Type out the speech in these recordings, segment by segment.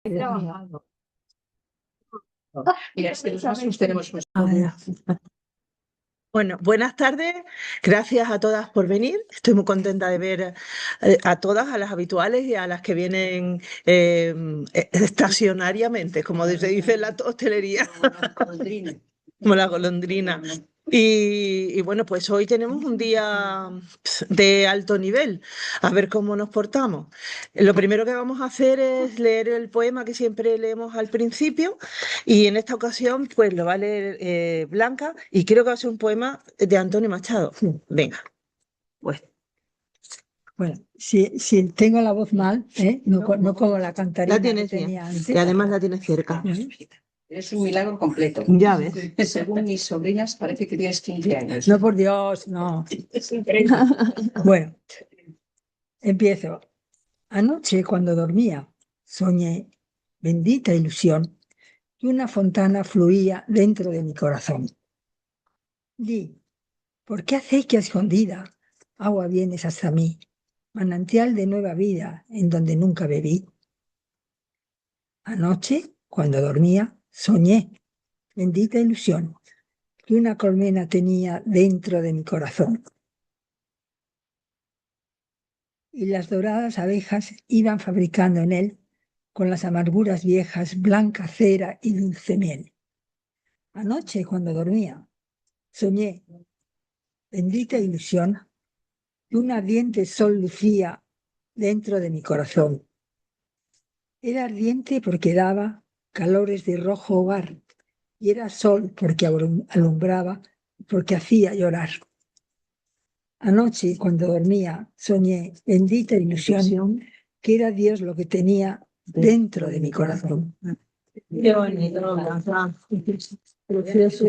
Trabajado. Mira, es que nosotros tenemos un Bueno, buenas tardes. Gracias a todas por venir. Estoy muy contenta de ver a todas, a las habituales y a las que vienen estacionariamente, como se dice en la hostelería, como la golondrina. Y bueno, pues hoy tenemos un día de alto nivel, a ver cómo nos portamos. Lo primero que vamos a hacer es leer el poema que siempre leemos al principio y en esta ocasión pues lo va a leer Blanca y creo que va a ser un poema de Antonio Machado. Venga, pues. Bueno, si tengo la voz mal, no como la cantarina La tienes que bien tenía antes. y además la tienes cerca. Es un milagro completo. Ya ves. Según mis sobrinas, parece que tienes 15 años. No, por Dios, no. Es increíble. Bueno, empiezo. Anoche, cuando dormía, soñé, bendita ilusión, que una fontana fluía dentro de mi corazón. Di, ¿por qué acequia escondida agua vienes hasta mí, manantial de nueva vida en donde nunca bebí? Anoche, cuando dormía, soñé, bendita ilusión, que una colmena tenía dentro de mi corazón. Y las doradas abejas iban fabricando en él, con las amarguras viejas, blanca cera y dulce miel. Anoche, cuando dormía, soñé, bendita ilusión, que un ardiente sol lucía dentro de mi corazón. Era ardiente porque daba calores de rojo hogar, y era sol porque alumbraba, porque hacía llorar. Anoche, cuando dormía, soñé, bendita ilusión, que era Dios lo que tenía dentro de mi corazón. Qué bonito, Blanca. Es precioso.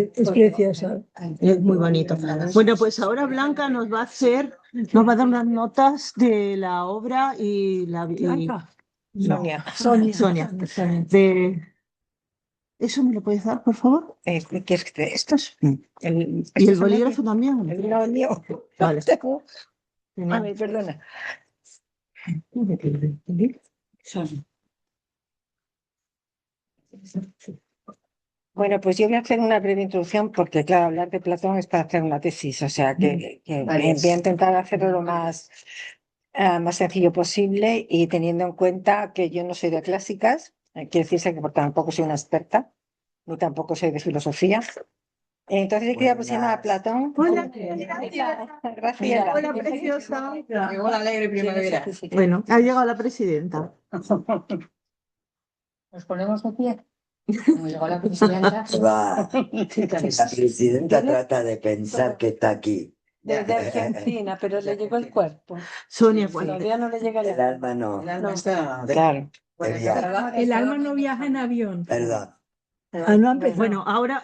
Es muy bonito. Bueno, pues ahora Blanca nos va a dar unas notas de la obra y la Blanca. Sonia. Sonia. Sonia. ¿Eso me lo puedes dar, por favor? ¿Qué es que estos? Y el bolígrafo también. No, el mío. Vale. A ver, perdona. Bueno, pues yo voy a hacer una breve introducción porque, claro, hablar de Platón es para hacer una tesis, o sea que Vale. voy a intentar hacerlo lo más sencillo posible y teniendo en cuenta que yo no soy de clásicas, quiere decirse que tampoco soy una experta, ni tampoco soy de filosofía. Entonces yo quería aproximar a Platón. Hola. Gracias. Hola, preciosa. Llegó la alegre primavera. Bueno, ha llegado la presidenta. Nos ponemos de pie. Como llegó la presidenta. Va. La presidenta trata de pensar que está aquí. Desde Argentina, pero le llegó el cuerpo. Sonia, Todavía no le llega El alma no. El alma está. Claro. El alma no viaja en avión. Perdón. No ha empezado. bueno, ahora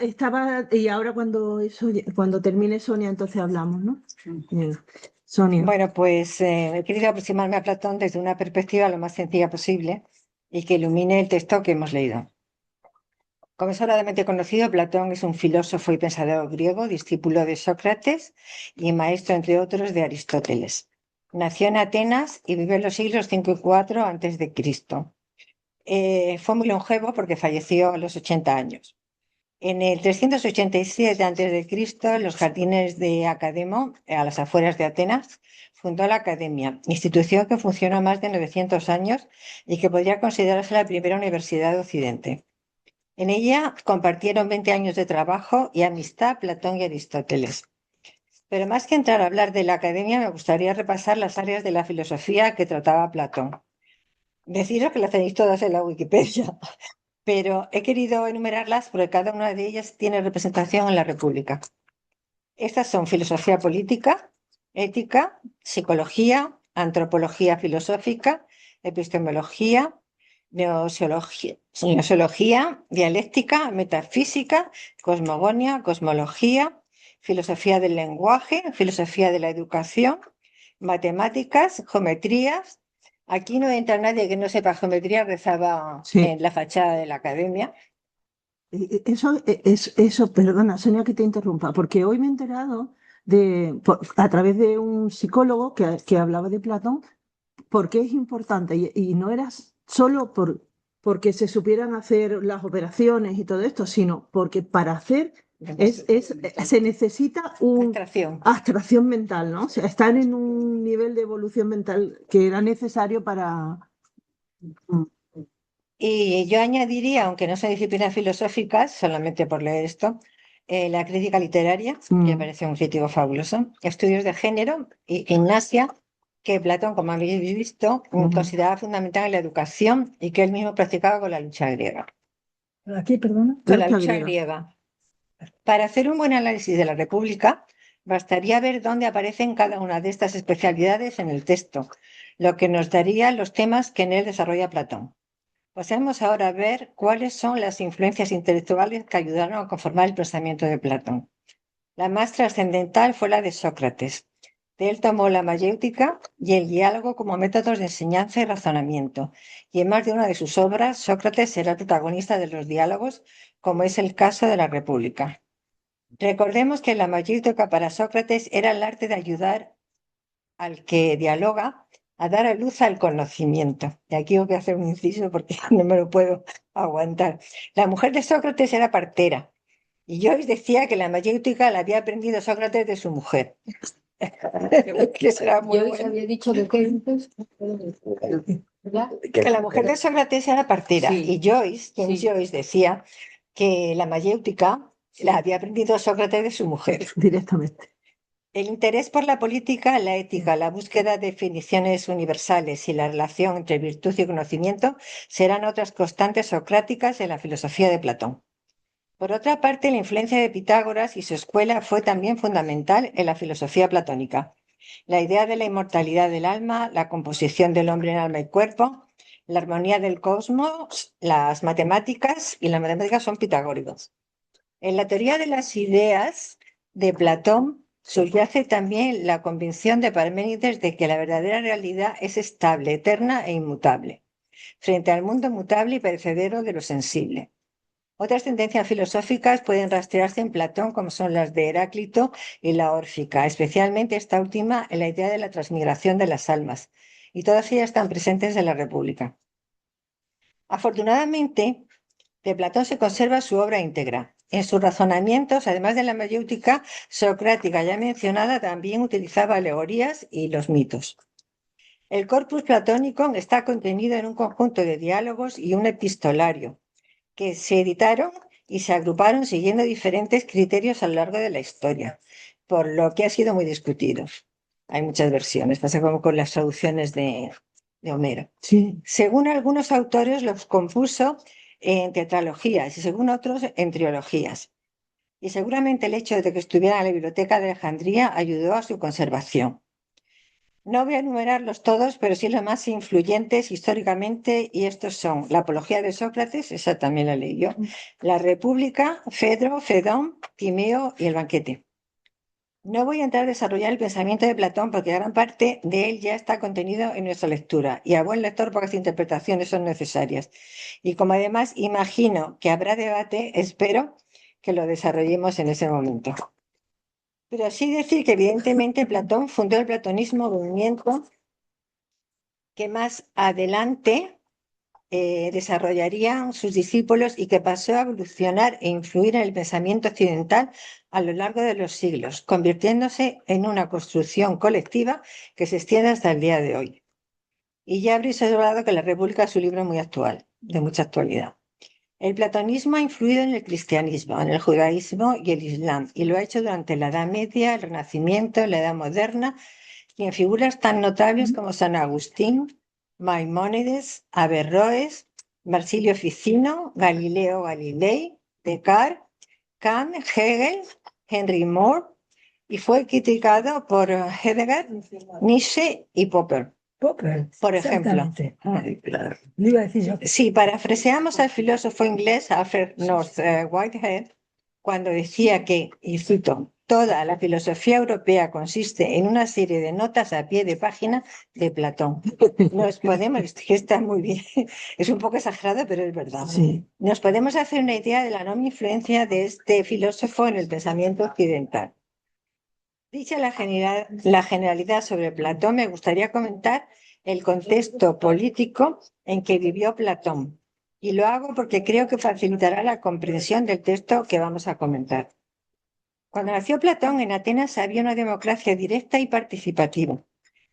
y ahora cuando termine Sonia, entonces hablamos, ¿no? Venga. Sonia. Bueno, pues he querido aproximarme a Platón desde una perspectiva lo más sencilla posible y que ilumine el texto que hemos leído. Como es sobradamente conocido, Platón es un filósofo y pensador griego, discípulo de Sócrates y maestro, entre otros, de Aristóteles. Nació en Atenas y vivió en los siglos 5 y 4 antes de Cristo. Fue muy longevo porque falleció a los 80 años. En el 387 a.C., en los jardines de Academo, a las afueras de Atenas, fundó la Academia, institución que funcionó más de 900 años y que podría considerarse la primera universidad de Occidente. En ella compartieron 20 años de trabajo y amistad Platón y Aristóteles. Pero más que entrar a hablar de la Academia, me gustaría repasar las áreas de la filosofía que trataba Platón. Deciros que las tenéis todas en la Wikipedia, pero he querido enumerarlas porque cada una de ellas tiene representación en la República. Estas son filosofía política, ética, psicología, antropología filosófica, epistemología, gnoseología, dialéctica, metafísica, cosmogonía, cosmología, filosofía del lenguaje, filosofía de la educación, matemáticas, geometrías. Aquí no entra nadie que no sepa geometría, rezaba en la fachada de la Academia. Eso, perdona, Sonia, que te interrumpa, porque hoy me he enterado a través de un psicólogo que hablaba de Platón, por qué es importante y no era solo por porque se supieran hacer las operaciones y todo esto, sino porque para hacer se necesita una Abstracción. abstracción mental, ¿no? O sea, están en un nivel de evolución mental que era necesario para... Y yo añadiría, aunque no son disciplinas filosóficas, solamente por leer esto, la crítica literaria, que me Mm. parece un crítico fabuloso, estudios de género y gimnasia, que Platón, como habéis visto, consideraba fundamental en la educación y que él mismo practicaba con la lucha griega. Aquí, perdona. Con la Lucha lucha griega. griega. Para hacer un buen análisis de la República, bastaría ver dónde aparecen cada una de estas especialidades en el texto, lo que nos daría los temas que en él desarrolla Platón. Pasemos ahora a ver cuáles son las influencias intelectuales que ayudaron a conformar el pensamiento de Platón. La más trascendental fue la de Sócrates. De él tomó la mayéutica y el diálogo como métodos de enseñanza y razonamiento. Y en más de una de sus obras, Sócrates será el protagonista de los diálogos, como es el caso de la República. Recordemos que la mayéutica para Sócrates era el arte de ayudar al que dialoga a dar a luz al conocimiento. Y aquí voy a hacer un inciso porque no me lo puedo aguantar. La mujer de Sócrates era partera y Joyce decía que la mayéutica la había aprendido Sócrates de su mujer. Que será muy Yo bueno. había dicho de qué antes. Que la mujer de Sócrates era partera Sí. y Joyce, James Sí. Joyce, decía que la mayéutica la había aprendido Sócrates de su mujer. Directamente. El interés por la política, la ética, la búsqueda de definiciones universales y la relación entre virtud y conocimiento serán otras constantes socráticas en la filosofía de Platón. Por otra parte, la influencia de Pitágoras y su escuela fue también fundamental en la filosofía platónica. La idea de la inmortalidad del alma, la composición del hombre en alma y cuerpo, la armonía del cosmos, las matemáticas y las matemáticas son pitagóricos. En la teoría de las ideas de Platón subyace también la convicción de Parménides de que la verdadera realidad es estable, eterna e inmutable, frente al mundo mutable y perecedero de lo sensible. Otras tendencias filosóficas pueden rastrearse en Platón, como son las de Heráclito y la órfica, especialmente esta última en la idea de la transmigración de las almas, y todas ellas están presentes en la República. Afortunadamente, de Platón se conserva su obra íntegra. En sus razonamientos, además de la mayéutica socrática ya mencionada, también utilizaba alegorías y los mitos. El corpus platónico está contenido en un conjunto de diálogos y un epistolario que se editaron y se agruparon siguiendo diferentes criterios a lo largo de la historia, por lo que ha sido muy discutido. Hay muchas versiones, pasa como con las traducciones de Homero. Sí. Según algunos autores, los compuso en tetralogías y según otros en trilogías. Y seguramente el hecho de que estuviera en la biblioteca de Alejandría ayudó a su conservación. No voy a enumerarlos todos, pero sí los más influyentes históricamente, y estos son la Apología de Sócrates, esa también la leí yo, la República, Fedro, Fedón, Timeo y el Banquete. No voy a entrar a desarrollar el pensamiento de Platón porque gran parte de él ya está contenido en nuestra lectura y a buen lector pocas interpretaciones son necesarias. Y como además imagino que habrá debate, espero que lo desarrollemos en ese momento. Pero sí decir que evidentemente Platón fundó el platonismo, movimiento que más adelante desarrollarían sus discípulos y que pasó a evolucionar e influir en el pensamiento occidental a lo largo de los siglos, convirtiéndose en una construcción colectiva que se extiende hasta el día de hoy. Y ya habréis hablado que La República es un libro muy actual, de mucha actualidad. El platonismo ha influido en el cristianismo, en el judaísmo y el islam, y lo ha hecho durante la Edad Media, el Renacimiento, la Edad Moderna, y en figuras tan notables como San Agustín, Maimónides, Averroes, Marsilio Ficino, Galileo Galilei, Descartes, Kant, Hegel, Henry Moore, y fue criticado por Heidegger, Nietzsche y Popper. Popper, Por ejemplo. exactamente. Ay, claro. Lo iba a decir yo. Si parafraseamos al filósofo inglés Alfred North Whitehead, cuando decía que, y cito, toda la filosofía europea consiste en una serie de notas a pie de página de Platón. Nos podemos, que está muy bien, es un poco exagerado, pero es verdad. Sí. Nos podemos hacer una idea de la enorme influencia de este filósofo en el pensamiento occidental. Dicha la generalidad sobre Platón, me gustaría comentar el contexto político en que vivió Platón, Y lo hago porque creo que facilitará la comprensión del texto que vamos a comentar. Cuando nació Platón, en Atenas había una democracia directa y participativa.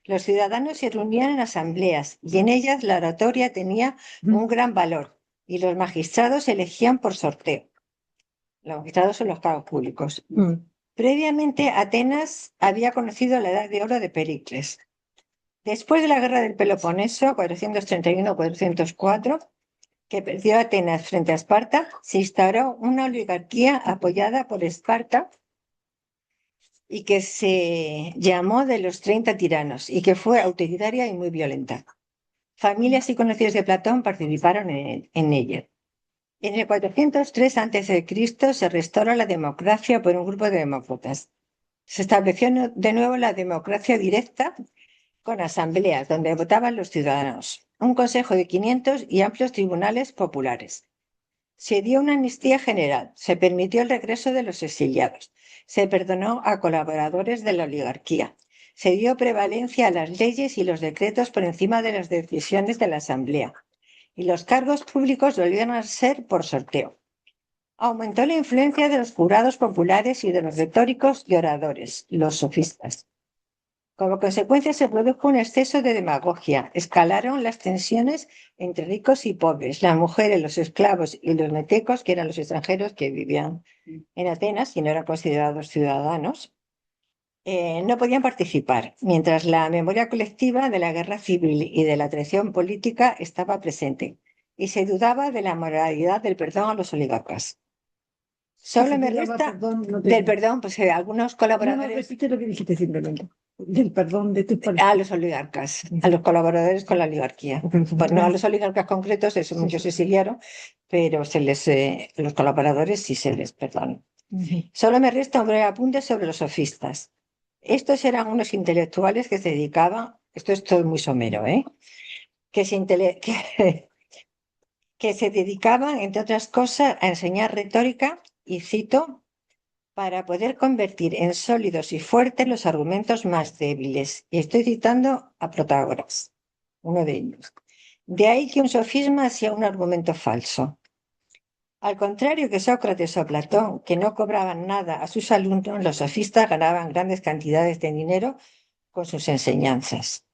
Los ciudadanos se reunían en asambleas y en ellas la oratoria tenía un gran valor y los magistrados se elegían por sorteo. Los magistrados son los cargos públicos. Previamente, Atenas había conocido la edad de oro de Pericles. Después de la guerra del Peloponeso, 431-404, que perdió Atenas frente a Esparta, se instauró una oligarquía apoyada por Esparta y que se llamó de los 30 tiranos y que fue autoritaria y muy violenta. Familias y conocidos de Platón participaron en ella. En el 403 a.C. se restauró la democracia por un grupo de demócratas. Se estableció de nuevo la democracia directa con asambleas donde votaban los ciudadanos, un consejo de 500 y amplios tribunales populares. Se dio una amnistía general, se permitió el regreso de los exiliados, se perdonó a colaboradores de la oligarquía, se dio prevalencia a las leyes y los decretos por encima de las decisiones de la asamblea, y los cargos públicos volvieron a ser por sorteo. Aumentó la influencia de los jurados populares y de los retóricos y oradores, los sofistas. Como consecuencia se produjo un exceso de demagogia, escalaron las tensiones entre ricos y pobres, las mujeres, los esclavos y los metecos, que eran los extranjeros que vivían en Atenas y no eran considerados ciudadanos, no podían participar, mientras la memoria colectiva de la guerra civil y de la traición política estaba presente, y se dudaba de la moralidad del perdón a los oligarcas. Solo me resta del perdón, pues algunos colaboradores. Repite lo que dijiste simplemente. Del perdón de tus A los oligarcas, a los colaboradores con la oligarquía. Pues no a los oligarcas concretos, eso muchos se exiliaron, pero los colaboradores sí se les perdonó. Solo me resta un breve apunte sobre los sofistas. Estos eran unos intelectuales que se dedicaban, esto es todo muy somero, que se dedicaban, entre otras cosas, a enseñar retórica, y cito, para poder convertir en sólidos y fuertes los argumentos más débiles. Y estoy citando a Protágoras, uno de ellos. De ahí que un sofisma sea un argumento falso. Al contrario que Sócrates o Platón, que no cobraban nada a sus alumnos, los sofistas ganaban grandes cantidades de dinero con sus enseñanzas.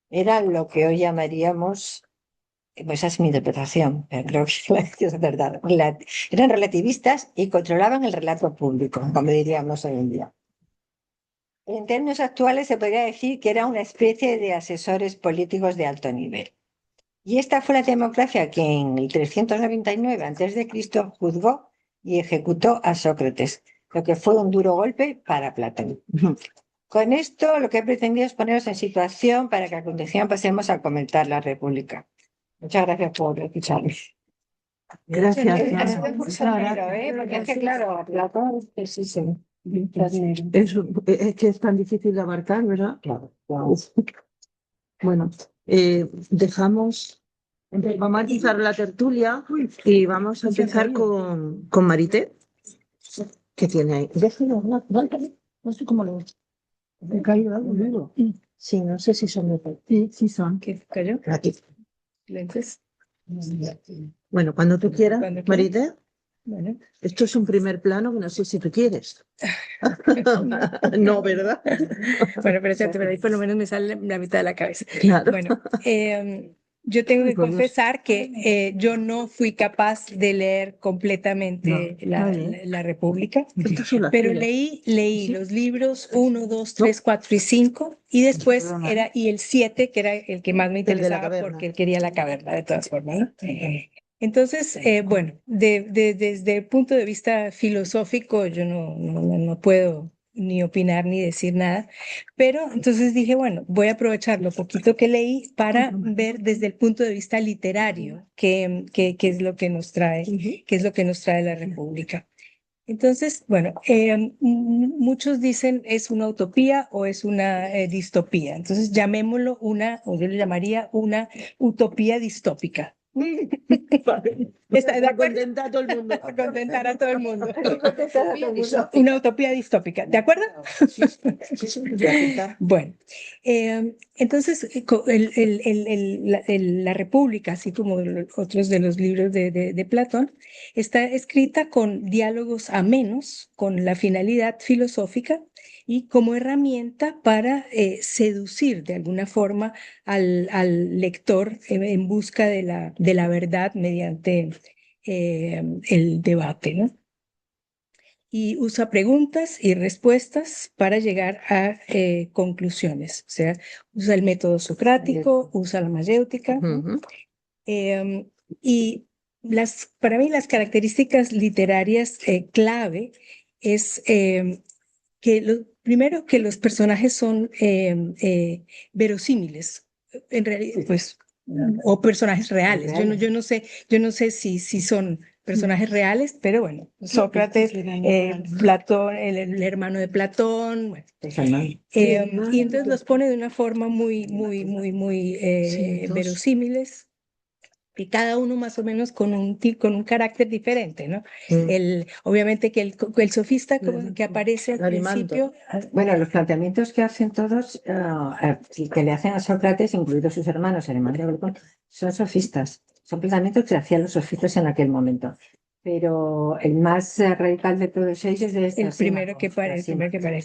Era lo que hoy llamaríamos, pues esa es mi interpretación, pero creo que es verdad, eran relativistas y controlaban el relato público, como diríamos hoy en día. En términos actuales se podría decir que era una especie de asesores políticos de alto nivel. Y esta fue la democracia que en el 399 a.C. juzgó y ejecutó a Sócrates, lo que fue un duro golpe para Platón. Con esto lo que he pretendido es poneros en situación para que a continuación pasemos a comentar la República. Muchas gracias por escucharme. Gracias. Porque es que, claro, Platón es sí. Es que es tan difícil de abarcar, ¿verdad? Claro. Bueno, vamos a empezar la tertulia y vamos a empezar con Marité, que tiene ahí. Déjalo, no sé cómo lo... ¿Me caído algo duro? Sí, no sé si son de... Sí son. ¿Qué cayó? Aquí. ¿Lentes? Bueno, cuando tú quieras, Marité. Bueno. Esto es un primer plano que no sé si tú quieres. No, ¿verdad? Bueno, pero ahí por lo menos me sale la mitad de la cabeza. Claro. Bueno, yo tengo que confesar que yo no fui capaz de leer completamente la República, pero leí los libros 1, 2, 3, 4 y 5, y después y el 7, que era el que más me interesaba porque él quería la caverna, de todas formas, ¿no? Entonces, bueno, desde el punto de vista filosófico, yo no puedo ni opinar ni decir nada, pero entonces dije, bueno, voy a aprovechar lo poquito que leí para ver desde el punto de vista literario qué es lo que nos trae, qué es lo que nos trae la República. Entonces, bueno, muchos dicen es una utopía o es una distopía. Entonces, llamémoslo o yo le llamaría una utopía distópica. ¿Está de Para acuerdo? contentar a todo el mundo. Para contentar a todo el mundo. Una utopía distópica, ¿de acuerdo? Bueno, entonces la República, así como otros de los libros de Platón, está escrita con diálogos amenos, con la finalidad filosófica y como herramienta para seducir de alguna forma al lector en busca de la verdad mediante el debate, ¿no? Y usa preguntas y respuestas para llegar a conclusiones. O sea, usa el método socrático, usa la mayéutica, ¿no? Ujú. Y para mí las características literarias clave es primero que los personajes son verosímiles, en realidad, pues, o personajes reales. Yo no sé si son personajes reales, pero bueno, Sócrates, Platón, el hermano de Platón, bueno. Y entonces los pone de una forma muy verosímiles. Y cada uno más o menos con un carácter diferente, ¿no? Obviamente que el sofista que aparece al principio. Bueno, los planteamientos que hacen todos, que le hacen a Sócrates, incluidos sus hermanos, el hermano de Platón, son sofistas. Son planteamientos que hacían los sofistas en aquel momento. Pero el más radical de todos ellos es el primero que aparece,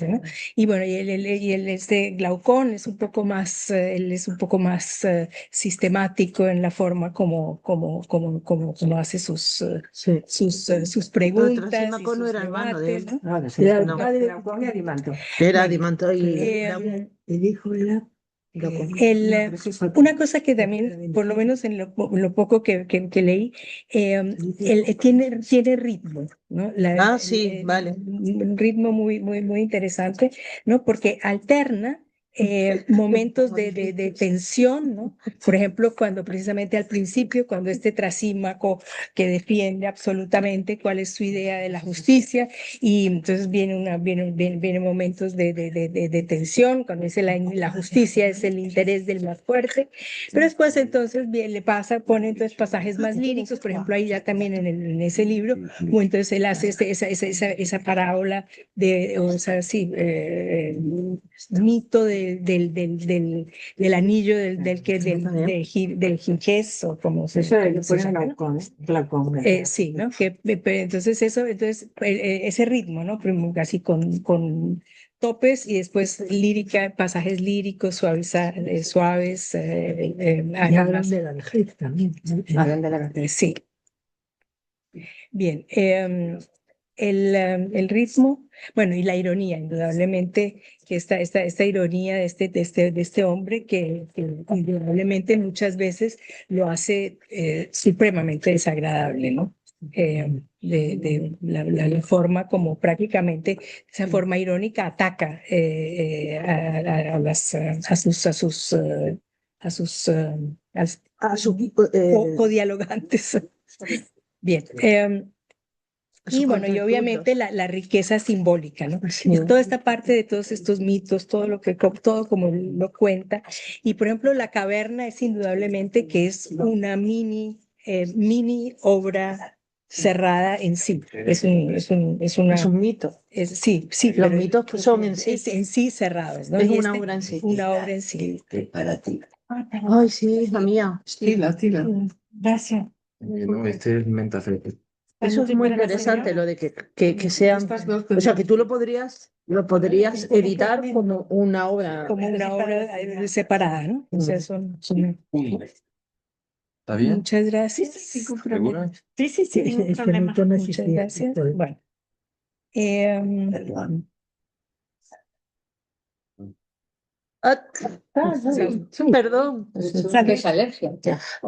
¿no? Y bueno, Glaucón es un poco más, él es un poco más sistemático en la forma como hace sus preguntas. Trasímaco no era hermano de él. Debates, Era ¿no? Glaucón y Adimanto. Era Adimanto y El hijo era una cosa que también, por lo menos en lo poco que leí, tiene ritmo, ¿no? sí, vale. Un ritmo muy interesante, ¿no? Porque alterna momentos de tensión, ¿no? Por ejemplo, cuando precisamente al principio, cuando Trasímaco que defiende absolutamente cuál es su idea de la justicia, y entonces vienen momentos de tensión, cuando dice la justicia es el interés del más fuerte, pero después entonces pone entonces pasajes más líricos, por ejemplo, ahí ya también en ese libro, entonces él hace esa parábola mito del anillo del Ginés, o como se llama. Sí, ¿no? Entonces ese ritmo, ¿no? Así con topes y después lírica, pasajes líricos, suaves. y hablan de la vejez también. Hablan de la verdad. Sí. Bien. El ritmo, bueno, y la ironía, indudablemente, que esta ironía de este hombre que indudablemente muchas veces lo hace supremamente desagradable, ¿no? La forma como prácticamente esa forma irónica ataca a sus codialogantes. Bien. Y bueno, y obviamente la riqueza simbólica, ¿no? Toda esta parte de todos estos mitos, todo como lo cuenta. Y por ejemplo, la caverna es indudablemente que es una mini obra cerrada en sí. Es un mito. Sí, Los mitos son en sí. En sí cerrados, ¿no? Es una obra en sí. Una obra en sí. Para ti. Ay, sí, hija mía. Tila. Gracias. No, este es menta fresca. Eso es muy interesante, lo de que sean, o sea, que tú lo podrías editar como una obra. Como una obra separada, ¿no? O sea, ¿Está bien? Muchas gracias. ¿Segura? Sí, ningún problema. Muchas gracias. Bueno. Perdón. Es alergia.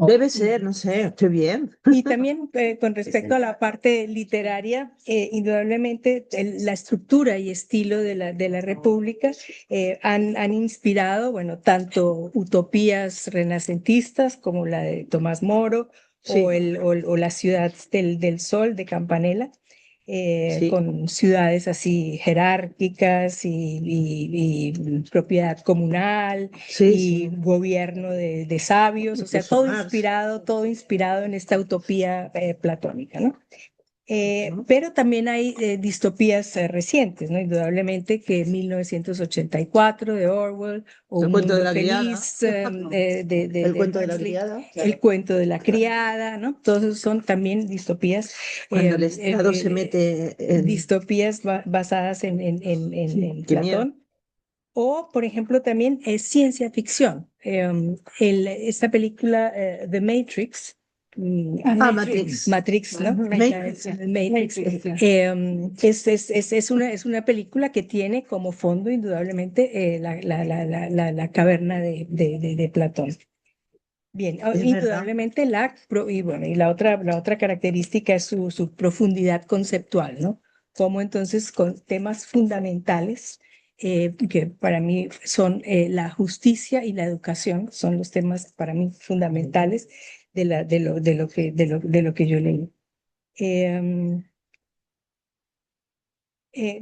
Debe ser, no sé, estoy bien. Y también con respecto a la parte literaria, indudablemente la estructura y estilo de la República han inspirado, bueno, tanto utopías renacentistas como la de Tomás Moro, Sí. o la ciudad del sol de Campanella. Sí. con ciudades así jerárquicas y propiedad comunal Sí, y sí. gobierno de sabios, o sea, todo inspirado en esta utopía platónica, ¿no? Pero también hay distopías recientes, ¿no? Indudablemente que 1984 de Orwell o El Un cuento de Mundo la criada. Feliz de El cuento de la Huxley, criada. El cuento de la criada, ¿no? Todos esos son también distopías. Cuando el Estado se mete en... Distopías basadas en Qué miedo. Platón. O, por ejemplo, también es ciencia ficción. Esta película, The Matrix, Matrix, ¿no? Matrix. Matrix. Es una película que tiene como fondo, indudablemente, la caverna de Platón. Bien, indudablemente y la otra característica es su profundidad conceptual, ¿no? Como entonces con temas fundamentales que para mí son la justicia y la educación, son los temas para mí fundamentales de lo que yo leí.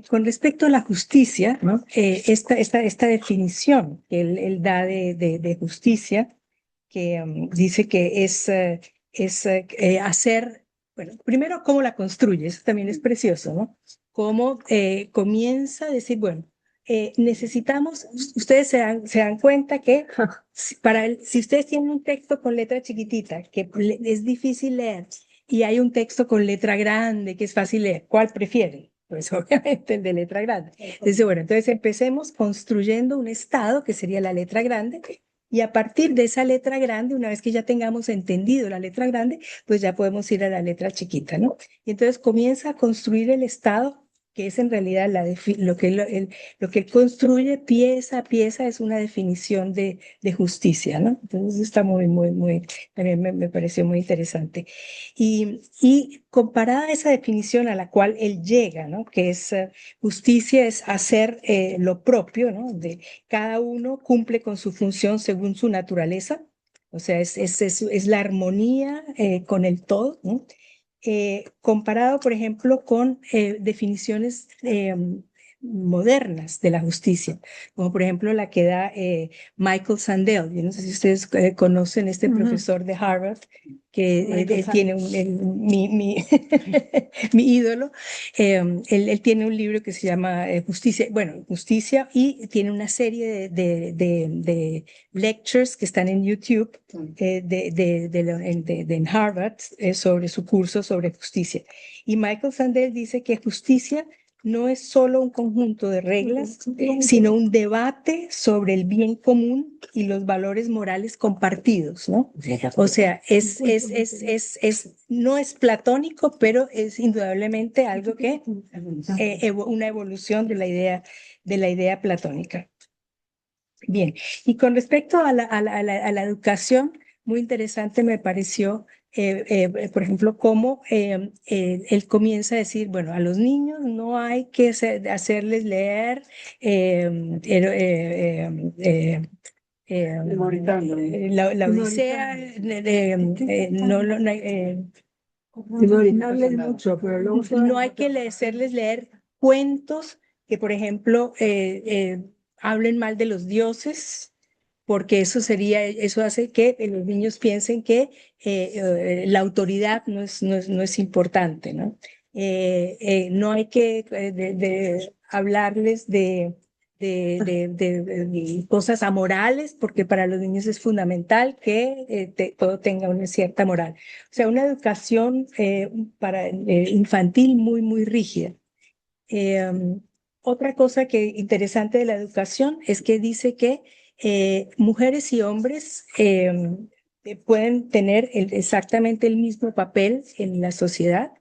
Con respecto a la justicia, ¿no? Esta definición que él da de justicia, que dice que es hacer, bueno, primero cómo la construye, eso también es precioso, ¿no? Cómo comienza a decir, bueno, necesitamos, ustedes se dan cuenta que si ustedes tienen un texto con letra chiquitita que es difícil leer y hay un texto con letra grande que es fácil leer, ¿cuál prefieren? Pues obviamente el de letra grande. Entonces empecemos construyendo un estado que sería la letra grande y a partir de esa letra grande, una vez que ya tengamos entendido la letra grande, pues ya podemos ir a la letra chiquita, ¿no? Y entonces comienza a construir el estado que es en realidad lo que él construye pieza a pieza es una definición de justicia, ¿no? Entonces está también me pareció muy interesante. Y comparada a esa definición a la cual él llega, ¿no? Que es justicia es hacer lo propio, ¿no? Cada uno cumple con su función según su naturaleza, o sea, es la armonía con el todo, ¿no? Comparado, por ejemplo, con definiciones modernas de la justicia, como por ejemplo la que da Michael Sandel. Yo no sé si ustedes conocen este profesor de Harvard, que él tiene mi ídolo. Él tiene un libro que se llama Justicia, y tiene una serie de lectures que están en YouTube en Harvard sobre su curso sobre justicia. Y Michael Sandel dice que justicia no es solo un conjunto de reglas, sino un debate sobre el bien común y los valores morales compartidos, ¿no? O sea, no es platónico, pero es indudablemente algo que una evolución de la idea platónica. Bien, y con respecto a la educación, muy interesante me pareció, por ejemplo, cómo él comienza a decir, bueno, a los niños no hay que hacerles leer la Odisea, no hay que hacerles leer cuentos que, por ejemplo, hablen mal de los dioses, porque eso hace que los niños piensen que la autoridad no es importante, ¿no? No hay que hablarles de cosas amorales, porque para los niños es fundamental que todo tenga una cierta moral. O sea, una educación infantil muy rígida. Otra cosa interesante de la educación es que dice que mujeres y hombres pueden tener exactamente el mismo papel en la sociedad,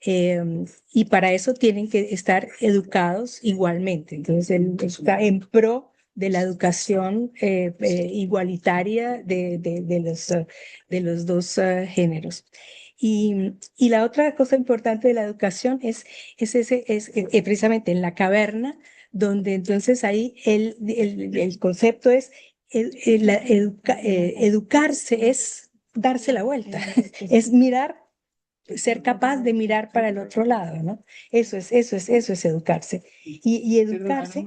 y para eso tienen que estar educados igualmente. Entonces, él está en pro de la educación igualitaria de los dos géneros. Y la otra cosa importante de la educación es precisamente en la caverna, donde entonces ahí el concepto es educarse, es darse la vuelta, es mirar ser capaz de mirar para el otro lado, ¿no? Eso es educarse. Y educarse,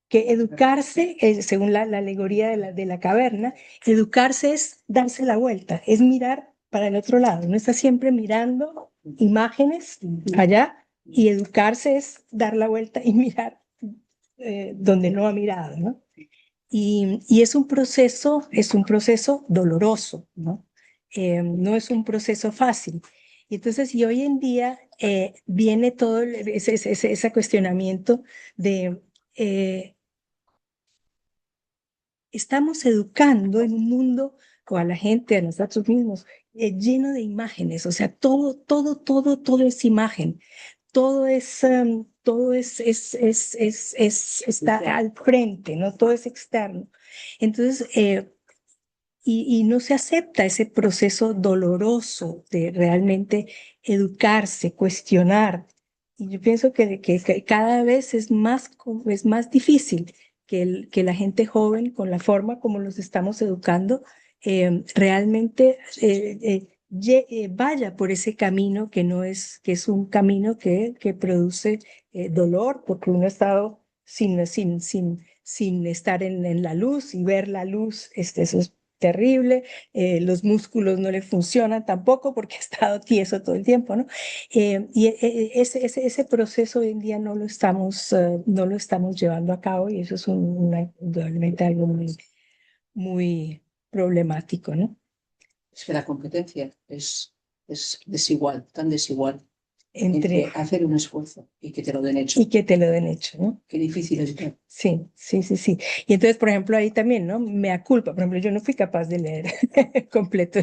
que educarse, según la alegoría de la caverna, educarse es darse la vuelta, es mirar para el otro lado, no está siempre mirando imágenes allá, y educarse es dar la vuelta y mirar donde no ha mirado, ¿no? Y es un proceso doloroso, ¿no? No es un proceso fácil. Y entonces, y hoy en día viene todo ese cuestionamiento de estamos educando en un mundo, o a la gente, a nosotros mismos, lleno de imágenes, o sea, todo es imagen, todo está al frente, ¿no? Todo es externo. Entonces, y no se acepta ese proceso doloroso de realmente educarse, cuestionar. Y yo pienso que cada vez es más difícil que la gente joven, con la forma como los estamos educando, realmente vaya por ese camino que no es, que es un camino que produce dolor, porque uno ha estado sin estar en la luz y ver la luz, eso es terrible, los músculos no le funcionan tampoco porque ha estado tieso todo el tiempo, ¿no? Ese proceso hoy en día no lo estamos llevando a cabo, y eso es realmente algo muy problemático, ¿no? Es que la competencia es desigual, tan desigual, Entre hacer un esfuerzo y que te lo den hecho. y que te lo den hecho, ¿no? Qué difícil es. Sí. Y entonces, por ejemplo, ahí también, ¿no? Mea culpa. Por ejemplo, yo no fui capaz de leer completo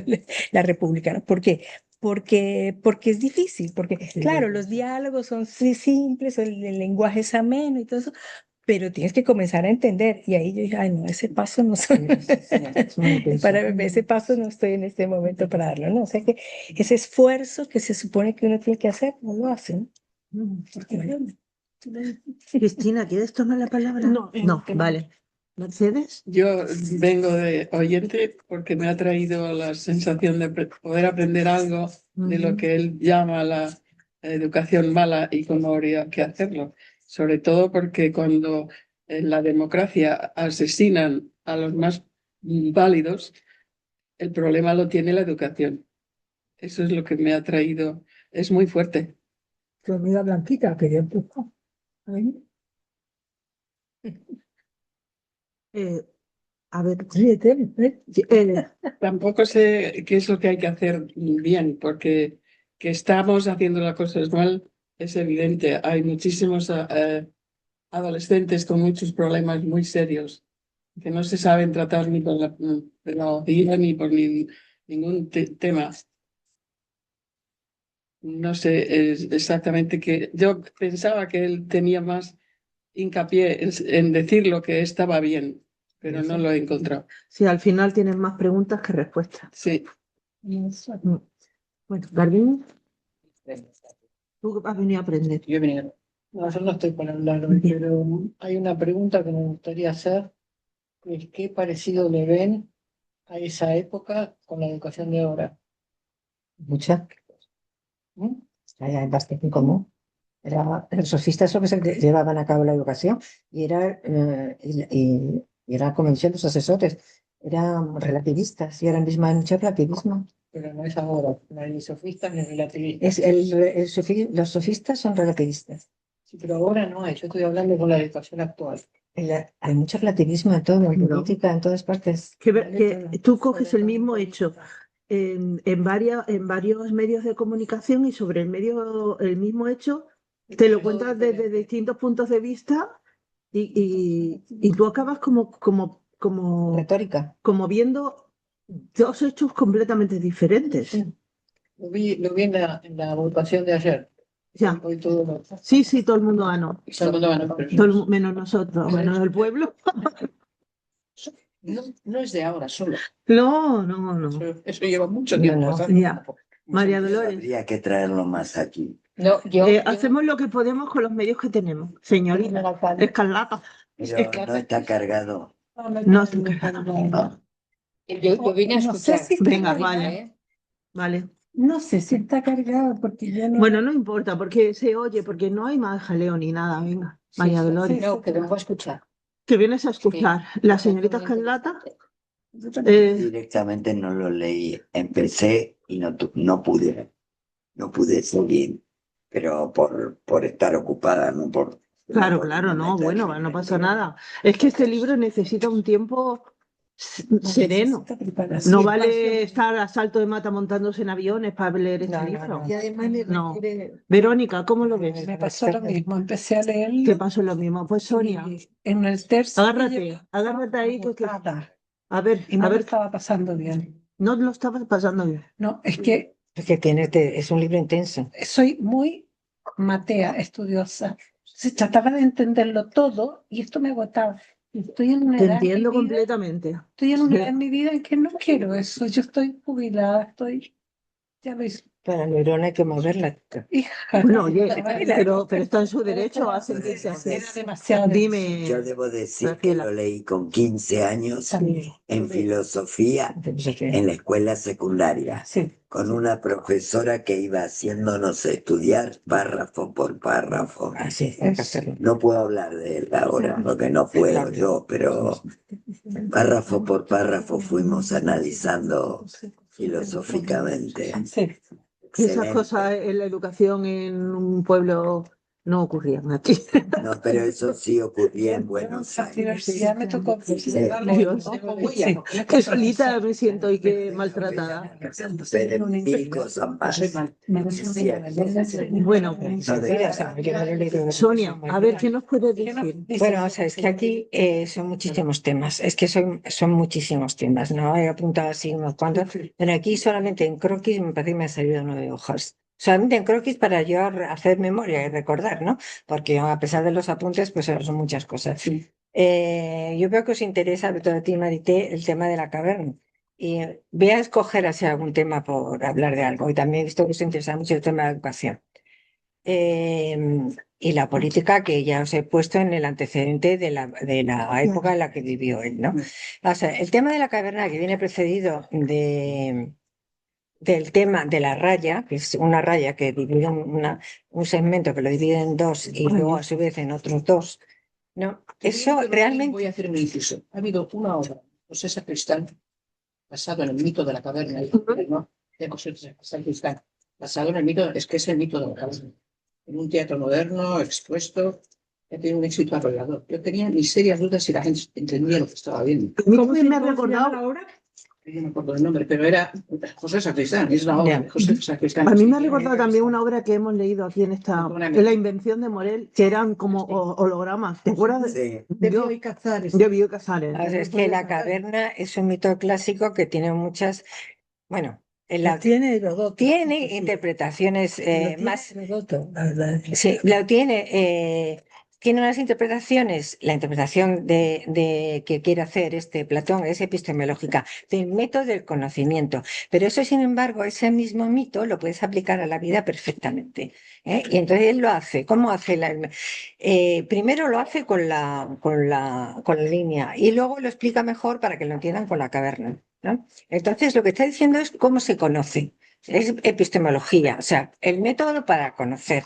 La República, ¿no? ¿Por qué? Porque es difícil, porque, claro, los diálogos son simples, el lenguaje es ameno y todo eso, pero tienes que comenzar a entender. Y ahí yo dije, ay, no, ese paso no soy, para ese paso no estoy en este momento para darlo, ¿no? O sea que ese esfuerzo que se supone que uno tiene que hacer, no lo hacen. Cristina, ¿quieres tomar la palabra? No, vale. Mercedes. Yo vengo de oyente porque me ha traído la sensación de poder aprender algo de lo que él llama la educación mala y cómo habría que hacerlo. Sobre todo porque cuando en la democracia asesinan a los más válidos, el problema lo tiene la educación. Eso es lo que me ha traído. Es muy fuerte. Tu amiga Blanquita quería empezar. A ver, Ríete, Tampoco sé qué es lo que hay que hacer bien, porque que estamos haciendo las cosas mal es evidente. Hay muchísimos adolescentes con muchos problemas muy serios que no se saben tratar ni por la pedagogía ni por ningún tema. No sé exactamente qué. Yo pensaba que él tenía más hincapié en decir lo que estaba bien, pero no lo he encontrado. sí, al final tienes más preguntas que respuestas. Sí. Bueno, Garbín, tú has venido a aprender. Yo he venido. No, yo no estoy para hablar hoy, pero hay una pregunta que me gustaría hacer, que es ¿qué parecido le ven a esa época con la educación de ahora? Mucha. Hay bastante en común. Los sofistas son los que llevaban a cabo la educación y era convención de los asesores, eran relativistas y ahora mismo hay mucho relativismo. Pero no es ahora, no hay ni sofistas ni relativistas. Los sofistas son relativistas. Sí, pero ahora no hay, yo estoy hablando con la educación actual. Hay mucho relativismo en todo, en política, en todas partes. Que tú coges el mismo hecho en varios medios de comunicación y sobre el mismo hecho te lo cuentas desde distintos puntos de vista y tú acabas como Retórica. como viendo dos hechos completamente diferentes. Lo vi en la votación de ayer. Ya. Hoy todo Sí, todo el mundo ganó. todo el mundo ganó, pero Menos nosotros, menos el pueblo. No es de ahora solo. No. Eso lleva mucho tiempo. No. pasando. Ya. María Dolores. Habría que traerlo más aquí. No, Hacemos lo que podemos con los medios que tenemos. Señorita, Escarlata. Pero no está cargado. No estoy cargada. yo vine a escuchar. Venga, vale. Vale. No sé si está cargado porque yo no. Bueno, no importa, porque se oye, porque no hay más jaleo ni nada. Venga, Sí, María sí, Dolores. no, que vengo a escuchar. Que vienes a escuchar. La Porque es señorita muy Escarlata. interesante. Directamente no lo leí. Empecé y no pude seguir, pero por estar ocupada, no no Claro, por claro, no, meterme. bueno, no pasa nada. Es que este libro necesita un tiempo sereno. No vale estar a salto de mata montándose en aviones para leer este No, no, libro. no. Y además me No. requiere. Verónica, ¿cómo lo ves? Me pasó lo mismo, empecé a ¿Qué leerlo pasó lo mismo? Pues Sonia, y en el tercio agárrate ahí agotada, a ver, y no lo estaba pasando bien. no lo estabas pasando bien. No, es que Es que es un libro intenso. soy muy matea, estudiosa. Se trataba de entenderlo todo y esto me agotaba. Y estoy en una Te edad en mi entiendo vida, completamente. estoy en una edad en mi vida en que no quiero eso. Yo estoy jubilada, ya ves, Para la neurona hay que moverla. hija. Bueno, oye, pero está en su derecho a sentirse así. Era demasiado. Dime, Yo debo decir que Graciela. lo leí con 15 años También. en filosofía en la escuela secundaria, Sí. con una profesora que iba haciéndonos estudiar párrafo por párrafo. Así, hay que hacerlo. No puedo hablar de él ahora, porque no puedo yo, pero párrafo por párrafo fuimos analizando filosóficamente. Sí. Esas Excelente. cosas en la educación en un pueblo no ocurrían aquí. No, pero eso sí ocurría en Buenos En la Aires. universidad me tocó Dios, sí. qué solita me siento y qué maltratada. Pero mil cosas más. Bueno, Yo no lo he leído. Sonia, a ver, ¿qué nos puedes decir? Bueno, o sea, es que aquí son muchísimos temas, es que son muchísimos temas, ¿no? He apuntado así unos cuantos, pero aquí solamente en croquis me parece que me han salido 9 hojas. Solamente en croquis para yo hacer memoria y recordar, ¿no? Porque a pesar de los apuntes, pues son muchas cosas. Yo veo que os interesa, sobre todo a ti, Marité, el tema de la caverna. Y voy a escoger así algún tema por hablar de algo. Y también he visto que os interesa mucho el tema de la educación. Y la política que ya os he puesto en el antecedente de la época en la que vivió él, ¿no? O sea, el tema de la caverna que viene precedido del tema de la raya, que es una raya que divide un segmento que lo divide en dos y luego a su vez en otros dos, ¿no? Eso realmente... Voy a hacer un inciso. Ha habido una obra, José Sacristán, basado en el mito de la caverna, ¿no? De José Sacristán, basado en el mito, es que es el mito de la caverna. En un teatro moderno, expuesto, ha tenido un éxito arrollador. Yo tenía mis serias dudas si la gente entendía lo que estaba viendo. ¿Cómo me ha recordado ahora? Yo no me acuerdo el nombre, pero era José Sacristán, es la obra de José Sacristán. A mí me ha recordado también una obra que hemos leído aquí en La invención de Morel, que eran como hologramas. ¿Te acuerdas? Sí. De Bioy Cazares. De Bioy Casares. O sea, es que la caverna es un mito clásico que tiene muchas, bueno, Tiene Heródoto. tiene interpretaciones Lo tiene más, Heródoto, la verdad. sí, lo tiene unas interpretaciones, la interpretación de que quiere hacer este Platón es epistemológica, del método del conocimiento, pero eso, sin embargo, ese mismo mito lo puedes aplicar a la vida perfectamente, ¿eh? Y entonces él lo hace. ¿Cómo hace? Primero lo hace con la línea y luego lo explica mejor para que lo entiendan con la caverna, ¿no? Entonces, lo que está diciendo es cómo se conoce. Es epistemología, o sea, el método para conocer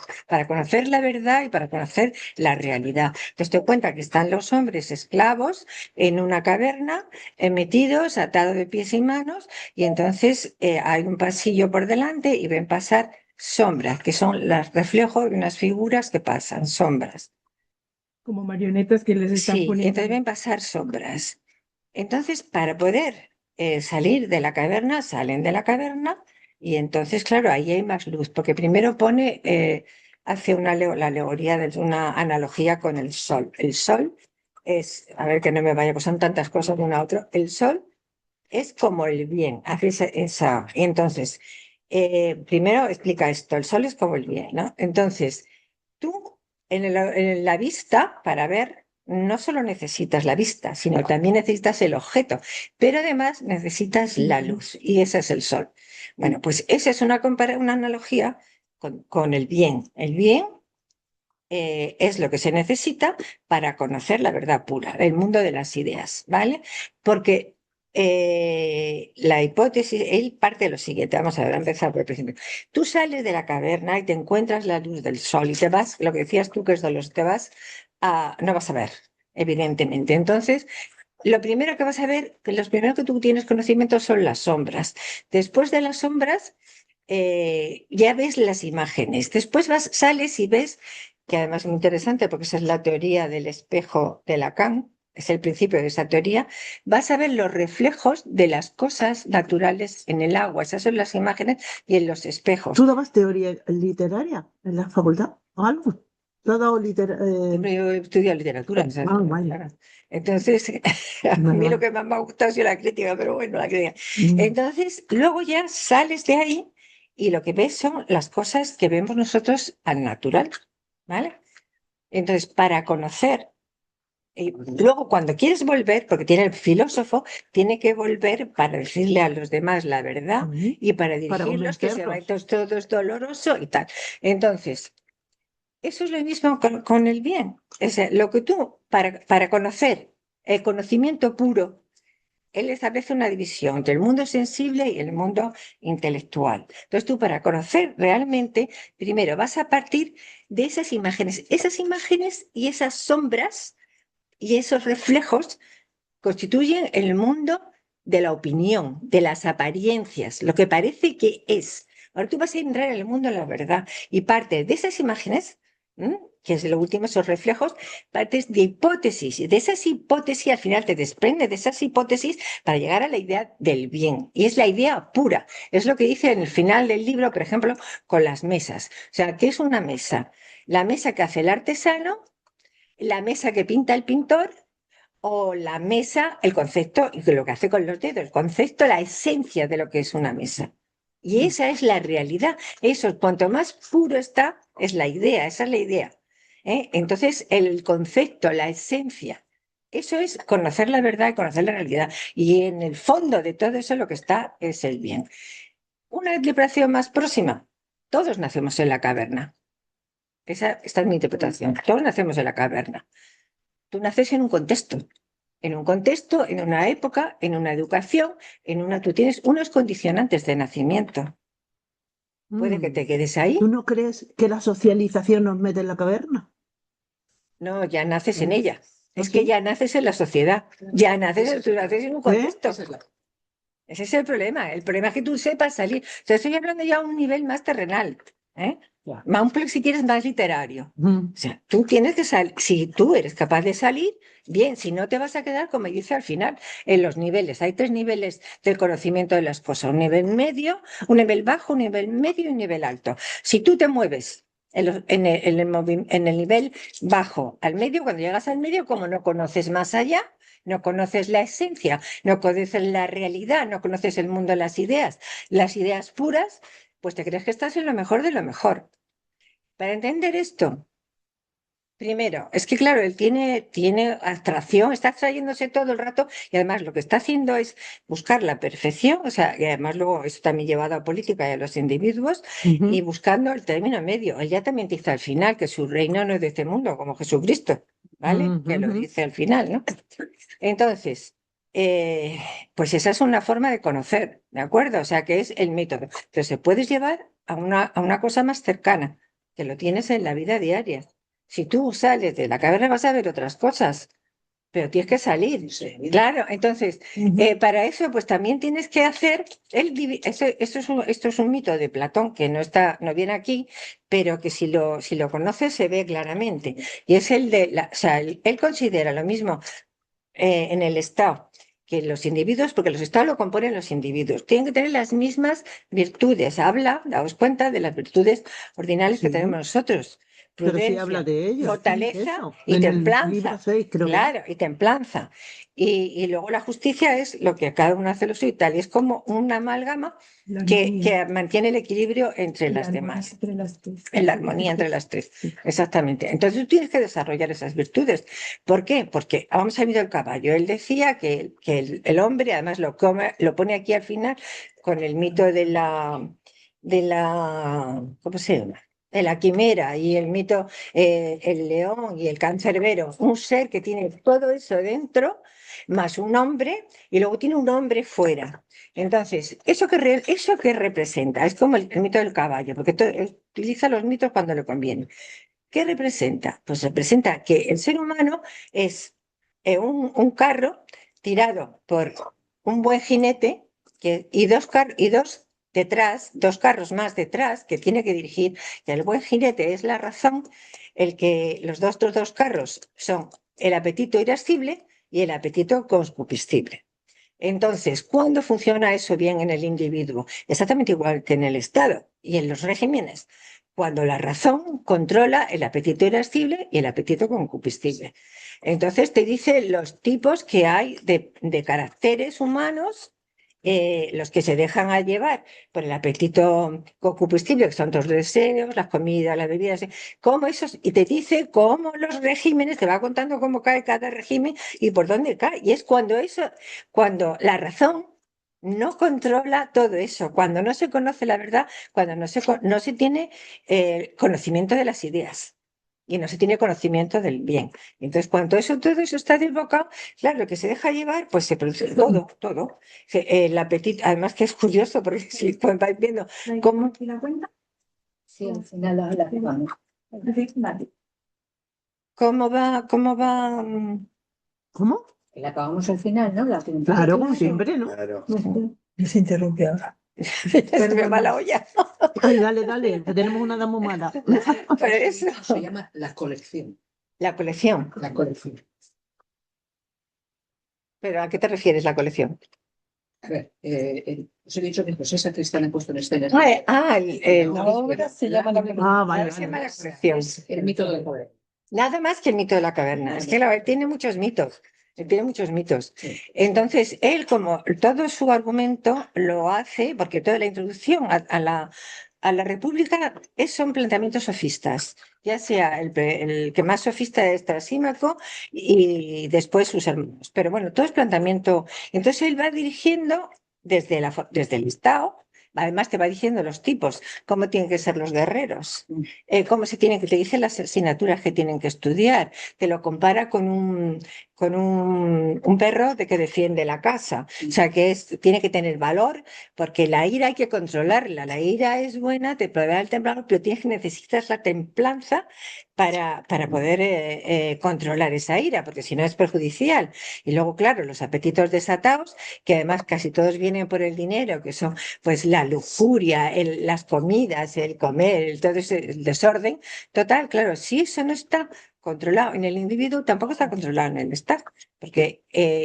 la verdad y para conocer la realidad. Entonces te cuenta que están los hombres esclavos en una caverna, metidos, atados de pies y manos, y entonces hay un pasillo por delante y ven pasar sombras, que son los reflejos de unas figuras que pasan, sombras. Como marionetas que les están Sí, poniendo. entonces ven pasar sombras. Entonces, para poder salir de la caverna, salen de la caverna y entonces, claro, ahí hay más luz, porque primero hace la alegoría, una analogía con el sol. El sol es, a ver que no me vaya, pues son tantas cosas de uno a otro, el sol es como el bien, hace y entonces, primero explica esto, el sol es como el bien, ¿no? Entonces, tú en la vista, para ver, no solo necesitas la vista, sino también necesitas el objeto, pero además necesitas la luz, y ese es el sol. Bueno, pues esa es una analogía con el bien. El bien es lo que se necesita para conocer la verdad pura, el mundo de las ideas, ¿vale? Porque la hipótesis, él parte de lo siguiente, vamos a ver, a empezar por el principio. Tú sales de la caverna y te encuentras la luz del sol y te vas, lo que decías tú que es dolor, te vas no vas a ver, evidentemente. Entonces, lo primero que vas a ver, que los primeros que tú tienes conocimiento son las sombras. Después de las sombras, ya ves las imágenes. Después sales y ves, que además es muy interesante porque esa es la teoría del espejo de Lacan, es el principio de esa teoría, vas a ver los reflejos de las cosas naturales en el agua. Esas son las imágenes y en los espejos. ¿Tú dabas teoría literaria en la facultad o algo? ¿Tú has dado Yo he estudiado literatura. vale. Entonces, a mí lo que más me ha gustado ha sido la crítica, pero bueno, la crítica. Entonces, luego ya sales de ahí y lo que ves son las cosas que vemos nosotros al natural, ¿vale? Entonces, para conocer, y luego cuando quieres volver, porque tiene el filósofo, tiene que volver para decirle a los demás la verdad y para dirigirlos que se va, entonces todo es doloroso y tal. Entonces, eso es lo mismo con el bien. Es lo que tú, para conocer el conocimiento puro, él establece una división entre el mundo sensible y el mundo intelectual. Entonces tú, para conocer realmente, primero vas a partir de esas imágenes y esas sombras y esos reflejos constituyen el mundo de la opinión, de las apariencias, lo que parece que es. Ahora tú vas a entrar en el mundo de la verdad y parte de esas imágenes, que es lo último, esos reflejos, partes de hipótesis. Y de esas hipótesis al final te desprende de esas hipótesis para llegar a la idea del bien. Y es la idea pura. Es lo que dice en el final del libro, por ejemplo, con las mesas. O sea, ¿qué es una mesa? La mesa que hace el artesano, la mesa que pinta el pintor, o la mesa, el concepto, y lo que hace con los dedos, el concepto, la esencia de lo que es una mesa. Y esa es la realidad. Eso, cuanto más puro está, es la idea, esa es la idea. Entonces, el concepto, la esencia, eso es conocer la verdad y conocer la realidad. Y en el fondo de todo eso lo que está es el bien. Una interpretación más próxima. Todos nacemos en la caverna. Esta es mi interpretación. Todos nacemos en la caverna. Tú naces en un contexto, en una época, en una educación, tú tienes unos condicionantes de nacimiento. Puede que te quedes ahí. ¿Tú no crees que la socialización nos mete en la caverna? No, ya naces en ella. Es que ya naces en la sociedad, tú naces en un contexto. Ese es el problema. El problema es que tú sepas salir. O sea, estoy hablando ya a un nivel más terrenal, más, si quieres, más literario. O sea, tú tienes que salir. Si tú eres capaz de salir, bien. Si no, te vas a quedar, como dice al final, en los niveles. Hay 3 niveles del conocimiento de las cosas: un nivel medio, un nivel bajo, un nivel medio y un nivel alto. Si tú te mueves en el nivel bajo al medio, cuando llegas al medio, como no conoces más allá, no conoces la esencia, no conoces la realidad, no conoces el mundo de las ideas puras, pues te crees que estás en lo mejor de lo mejor. Para entender esto, primero, es que claro, él tiene abstracción, está abstrayéndose todo el rato y además lo que está haciendo es buscar la perfección, o sea, y además luego eso también llevado a política y a los individuos y buscando el término medio. Él ya también dice al final que su reino no es de este mundo, como Jesucristo, ¿vale? Que lo dice al final, ¿no? Entonces, pues esa es una forma de conocer, ¿de acuerdo? O sea, que es el método. Pero se puedes llevar a una cosa más cercana, que lo tienes en la vida diaria. Si tú sales de la caverna vas a ver otras cosas, pero tienes que salir. Claro, entonces, para eso, pues también tienes que hacer, esto es un mito de Platón que no viene aquí, pero que si lo conoces se ve claramente. Y es el de, o sea, él considera lo mismo en el Estado que los individuos, porque los estados lo componen los individuos, tienen que tener las mismas virtudes. Daos cuenta de las virtudes ordinales que tenemos nosotros. Prudencia, pero sí habla de ello, fortaleza y templanza. 6, creo. Claro, y templanza. Y luego la justicia es lo que cada uno hace lo suyo y tal. Y es como una amálgama que mantiene el equilibrio entre las demás. En la armonía entre las 3. Exactamente. Entonces tú tienes que desarrollar esas virtudes. ¿Por qué? Porque vamos a mirar el caballo. Él decía que el hombre, además lo pone aquí al final con el mito de la ¿cómo se llama? la quimera y el mito, el león y el cancerbero, un ser que tiene todo eso dentro, más un hombre, y luego tiene un hombre fuera. Entonces, ¿eso que representa? Es como el mito del caballo, porque utiliza los mitos cuando le conviene. ¿Qué representa? Pues representa que el ser humano es un carro tirado por un buen jinete y dos detrás, dos carros más detrás que tiene que dirigir. Y el buen jinete es la razón, los otros dos carros son el apetito irascible y el apetito concupiscible. Entonces, ¿cuándo funciona eso bien en el individuo? Exactamente igual que en el Estado y en los regímenes, cuando la razón controla el apetito irascible y el apetito concupiscible. Entonces te dice los tipos que hay de caracteres humanos, los que se dejan llevar por el apetito concupiscible, que son los deseos, las comidas, las bebidas, cómo esos, y te dice cómo los regímenes, te va contando cómo cae cada régimen y por dónde cae. Y es cuando la razón no controla todo eso, cuando no se conoce la verdad, cuando no se tiene conocimiento de las ideas y no se tiene conocimiento del bien. Entonces, cuando todo eso está desbocado, claro, lo que se deja llevar, pues se produce todo. El apetito, además que es curioso, porque si vais viendo cómo... ¿La cuenta? Sí, al final la vamos. ¿Cómo va? ¿Cómo? La acabamos al final, ¿no? Claro, como siempre, ¿no? Claro. Se interrumpe ahora. Se me va la olla. Ay, dale, que tenemos una dama mala. Por eso. Se llama la colección. La colección. La colección. ¿Pero a qué te refieres la colección? A ver, os he dicho que José Sacristán ha puesto en escena. La obra se llama la colección. Vale. Se llama la colección. El mito del poder. Nada más que el mito de la caverna. Es que él tiene muchos mitos. Él tiene muchos mitos. Sí. Entonces, él, como todo su argumento, lo hace, porque toda la introducción a la República son planteamientos sofistas, ya sea el que más sofista es Trasímaco y después sus hermanos. Pero bueno, todo es planteamiento. Entonces, él va dirigiendo desde el Estado. Además te va diciendo los tipos, cómo tienen que ser los guerreros, cómo te dice las asignaturas que tienen que estudiar, te lo compara con un perro que defiende la casa, o sea que tiene que tener valor, porque la ira hay que controlarla, la ira es buena, te proveerá el temblor, pero necesitas la templanza para poder controlar esa ira, porque si no es perjudicial. Y luego, claro, los apetitos desatados, que además casi todos vienen por el dinero, que son pues la lujuria, las comidas, el comer, todo el desorden total, claro, si eso no está controlado en el individuo, tampoco está controlado en el Estado, porque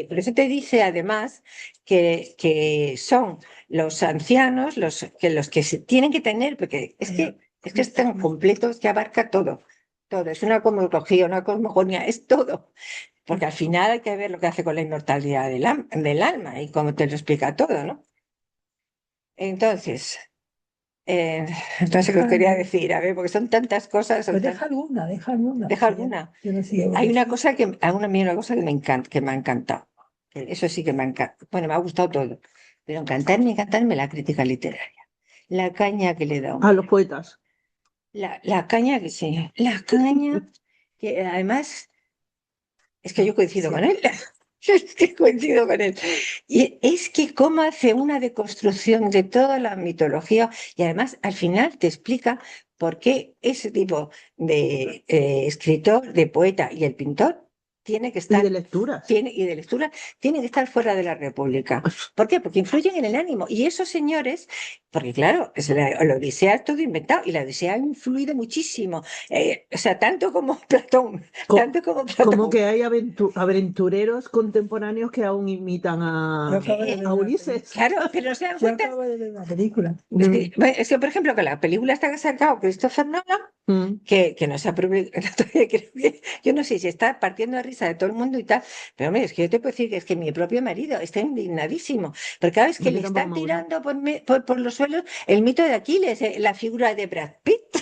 por eso te dice además que son los ancianos los que se tienen que tener, porque es que es tan completo que abarca todo, es una cosmología, una cosmogonía, es todo. Porque al final hay que ver lo que hace con la inmortalidad del alma y cómo te lo explica todo, ¿no? Entonces, no sé qué os quería decir, a ver, porque son tantas cosas. Pues deja alguna. Deja alguna. Yo no sigo. Hay una cosa a mí una cosa que me encanta, que me ha encantado. Eso sí que me ha encantado. Bueno, me ha gustado todo. Pero encantarme la crítica literaria. La caña que le da. A los poetas. La caña que sí. La caña que además es que yo coincido con él. Es que coincido con él. Y es que cómo hace una deconstrucción de toda la mitología y además al final te explica por qué ese tipo de escritor, de poeta y el pintor tiene que estar... Y de lecturas. Y de lectura tienen que estar fuera de la República. ¿Por qué? Porque influyen en el ánimo. Y esos señores, porque claro, la Odisea es todo inventado y la Odisea ha influido muchísimo. O sea, tanto como Platón. Como que hay aventureros contemporáneos que aún imitan a Ulises. Claro, pero no se dan Yo cuenta. acabo de ver la película. Es que, por ejemplo, con la película esta que ha sacado Christopher Nolan, que no se ha publicado, yo no sé si está partiendo de risa de todo el mundo y tal, pero hombre, es que yo te puedo decir que es que mi propio marido está indignadísimo, porque cada vez que le están tirando por los suelos el mito de Aquiles, la figura de Brad Pitt,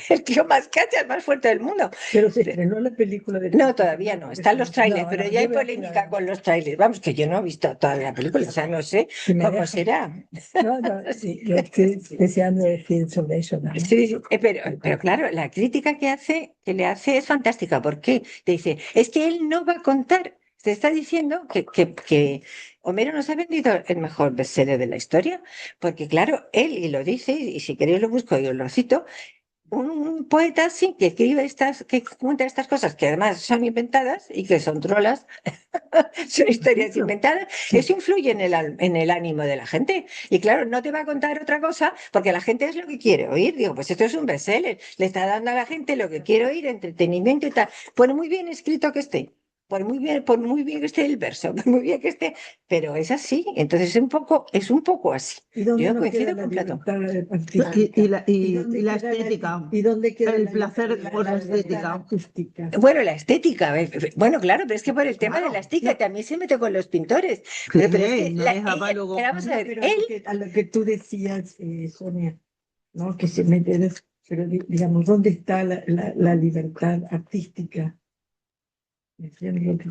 el tío más cacha, el más fuerte del mundo. Pero se estrenó la película de... No, todavía no, están los trailers, No, pero no, ya hay yo voy a polémica esperar. con los trailers. Vamos, que yo no he visto todavía la película, o sea, no sé Si me cómo dejan. será. No, sí, yo estoy deseando decir sobre eso, ¿no? Sí, pero claro, la crítica que le hace es fantástica. ¿Por qué? Te dice, es que él no va a contar. Te está diciendo que Homero nos ha vendido el mejor bestseller de la historia, porque claro, él, y lo dice, y si queréis lo busco y os lo cito, un poeta sí que escribe que cuenta estas cosas que además son inventadas y que son trolas, son historias inventadas, eso influye en el ánimo de la gente. Y claro, no te va a contar otra cosa porque la gente es lo que quiere oír. Digo, pues esto es un bestseller, le está dando a la gente lo que quiere oír, entretenimiento y tal. Por muy bien escrito que esté, por muy bien que esté el verso, por muy bien que esté, pero es así. Entonces es un poco así. ¿Y dónde Yo nos queda coincido la con Platón. libertad Y la estética. ¿Y dónde queda El la placer libertad por la libertad estética. artística? Bueno, la estética, bueno, claro, pero es que por el tema de la Claro. estética también se mete con los pintores. Pero es que No deja para luego. pero vamos a ver, Pero él, a lo que tú decías, Sonia, ¿no? Que se mete, pero digamos, ¿dónde está la libertad artística?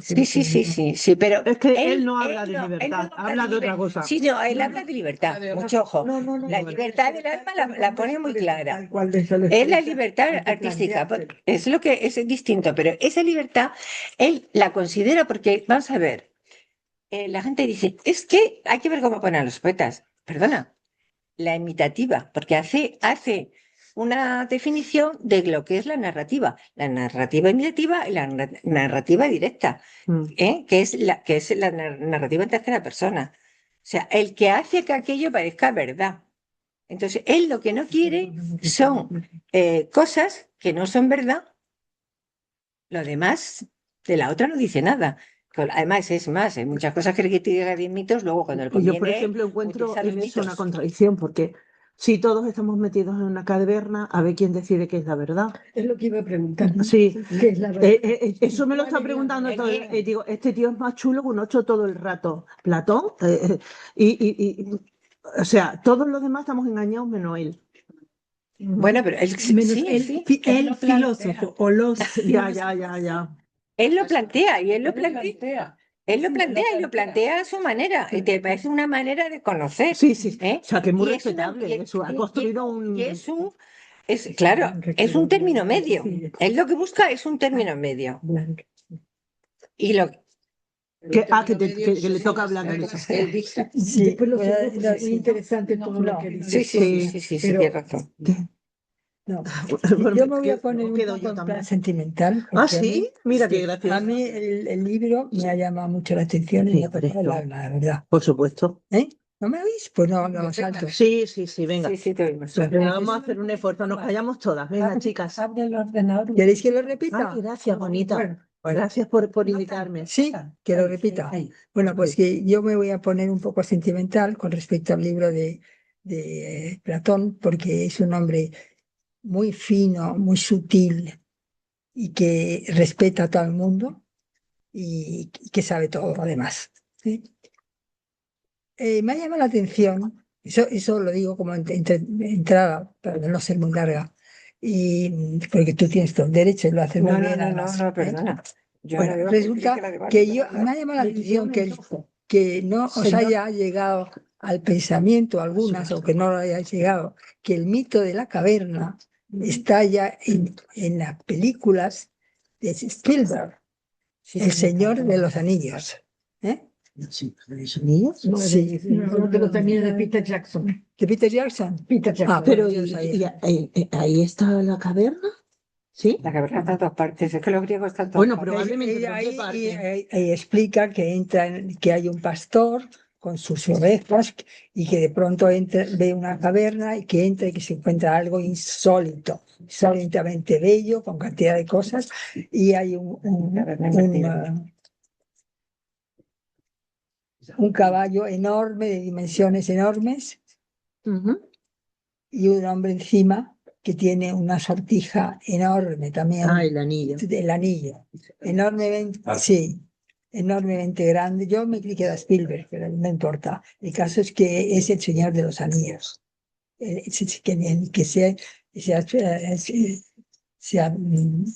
sí, pero Es que él no habla de él libertad, no habla de otra cosa. Sí, no, él habla de libertad, mucho ojo. No, La libertad del alma la pone muy clara. Tal cual de eso lo Es la expresa, libertad hay que artística, planteárselo. es lo que es distinto, pero esa libertad él la considera porque, vamos a ver, la gente dice, es que hay que ver cómo ponen a los poetas. Perdona, la imitativa, porque hace una definición de lo que es la narrativa imitativa y la narrativa directa, que es la narrativa en tercera persona. O sea, el que hace que aquello parezca verdad. Entonces, él lo que no quiere son cosas que no son verdad. Lo demás de la otra no dice nada. Además, es más, hay muchas cosas que critican de mitos, luego cuando le Y yo, por conviene, ejemplo, encuentro utiliza los en eso una mitos. contradicción, porque si todos estamos metidos en una caverna, a ver quién decide qué es la verdad. Es lo que iba a preguntar. Sí, ¿Qué es la verdad? eso me lo está preguntando todo. Digo, este tío es más chulo que un ocho todo el rato. Platón, o sea, todos los demás estamos engañados menos él. Bueno, pero él, Menos sí, el Él filósofo o los Ya. él lo plantea y él lo plantea. Él lo plantea y lo plantea a su manera. Y te parece una manera de conocer. Sí. ¿eh? O sea, que es muy Y respetable. Eso ha construido un. Claro, es un término medio. Él lo que busca es un término medio. Y lo Que le toca hablar de eso. Sí, después lo segundo es muy interesante todo lo que dice. sí, tienes razón. No, Bueno, yo me voy a poner un quedo poco yo en también. plan sentimental. Ah, porque a sí, mí- mira sí, qué gracioso. A mí el libro me ha llamado mucho la atención y Sí, me ha tocado el presto. alma, la verdad. Por supuesto. ¿Eh? ¿No me oís? Pues no, hagamos alto. Sí, venga. Sí, te oímos. Venga, vamos a hacer un esfuerzo, nos callamos todas. Venga, chicas. Abre el ordenador. ¿Queréis que lo repita? Ay, gracias, bonita. Gracias por invitarme. Sí, que lo repita. Bueno, pues que yo me voy a poner un poco sentimental con respecto al libro de Platón, porque es un hombre muy fino, muy sutil y que respeta a todo el mundo y que sabe todo además. ¿Sí? Me ha llamado la atención, eso lo digo como entrada, para no ser muy larga, y porque tú tienes todo el derecho y lo haces muy bien. además, ¿eh? Perdona. Yo Bueno, no digo resulta que me ha llamado la atención que no os haya llegado al pensamiento, algunas, o que no lo haya llegado, que el mito de la caverna está ya en las películas de Spielberg, El Señor de los Anillos. ¿Eh? Sí, ¿los anillos? Sí, de los anillos de Peter Jackson. ¿De Peter Jackson? Peter Jackson. Ah, Pero, bueno, yo sabía. ahí está la caverna? ¿Sí? La caverna está en todas partes, es que los griegos están en todas Bueno, partes. probablemente. Ella ¿pero qué ahí parte? explica que que hay un pastor con sus ovejas y que de pronto ve una caverna y que entra y que se encuentra algo insólito, insólitamente bello, con cantidad de cosas, y hay un caballo enorme, de dimensiones enormes, Ujú. y un hombre encima que tiene una sortija enorme también. Ah, el anillo. El anillo. Enormemente, sí, enormemente grande. Yo me creí que era Spielberg, pero no importa. El caso es que es el Señor de los Anillos. Que y se ha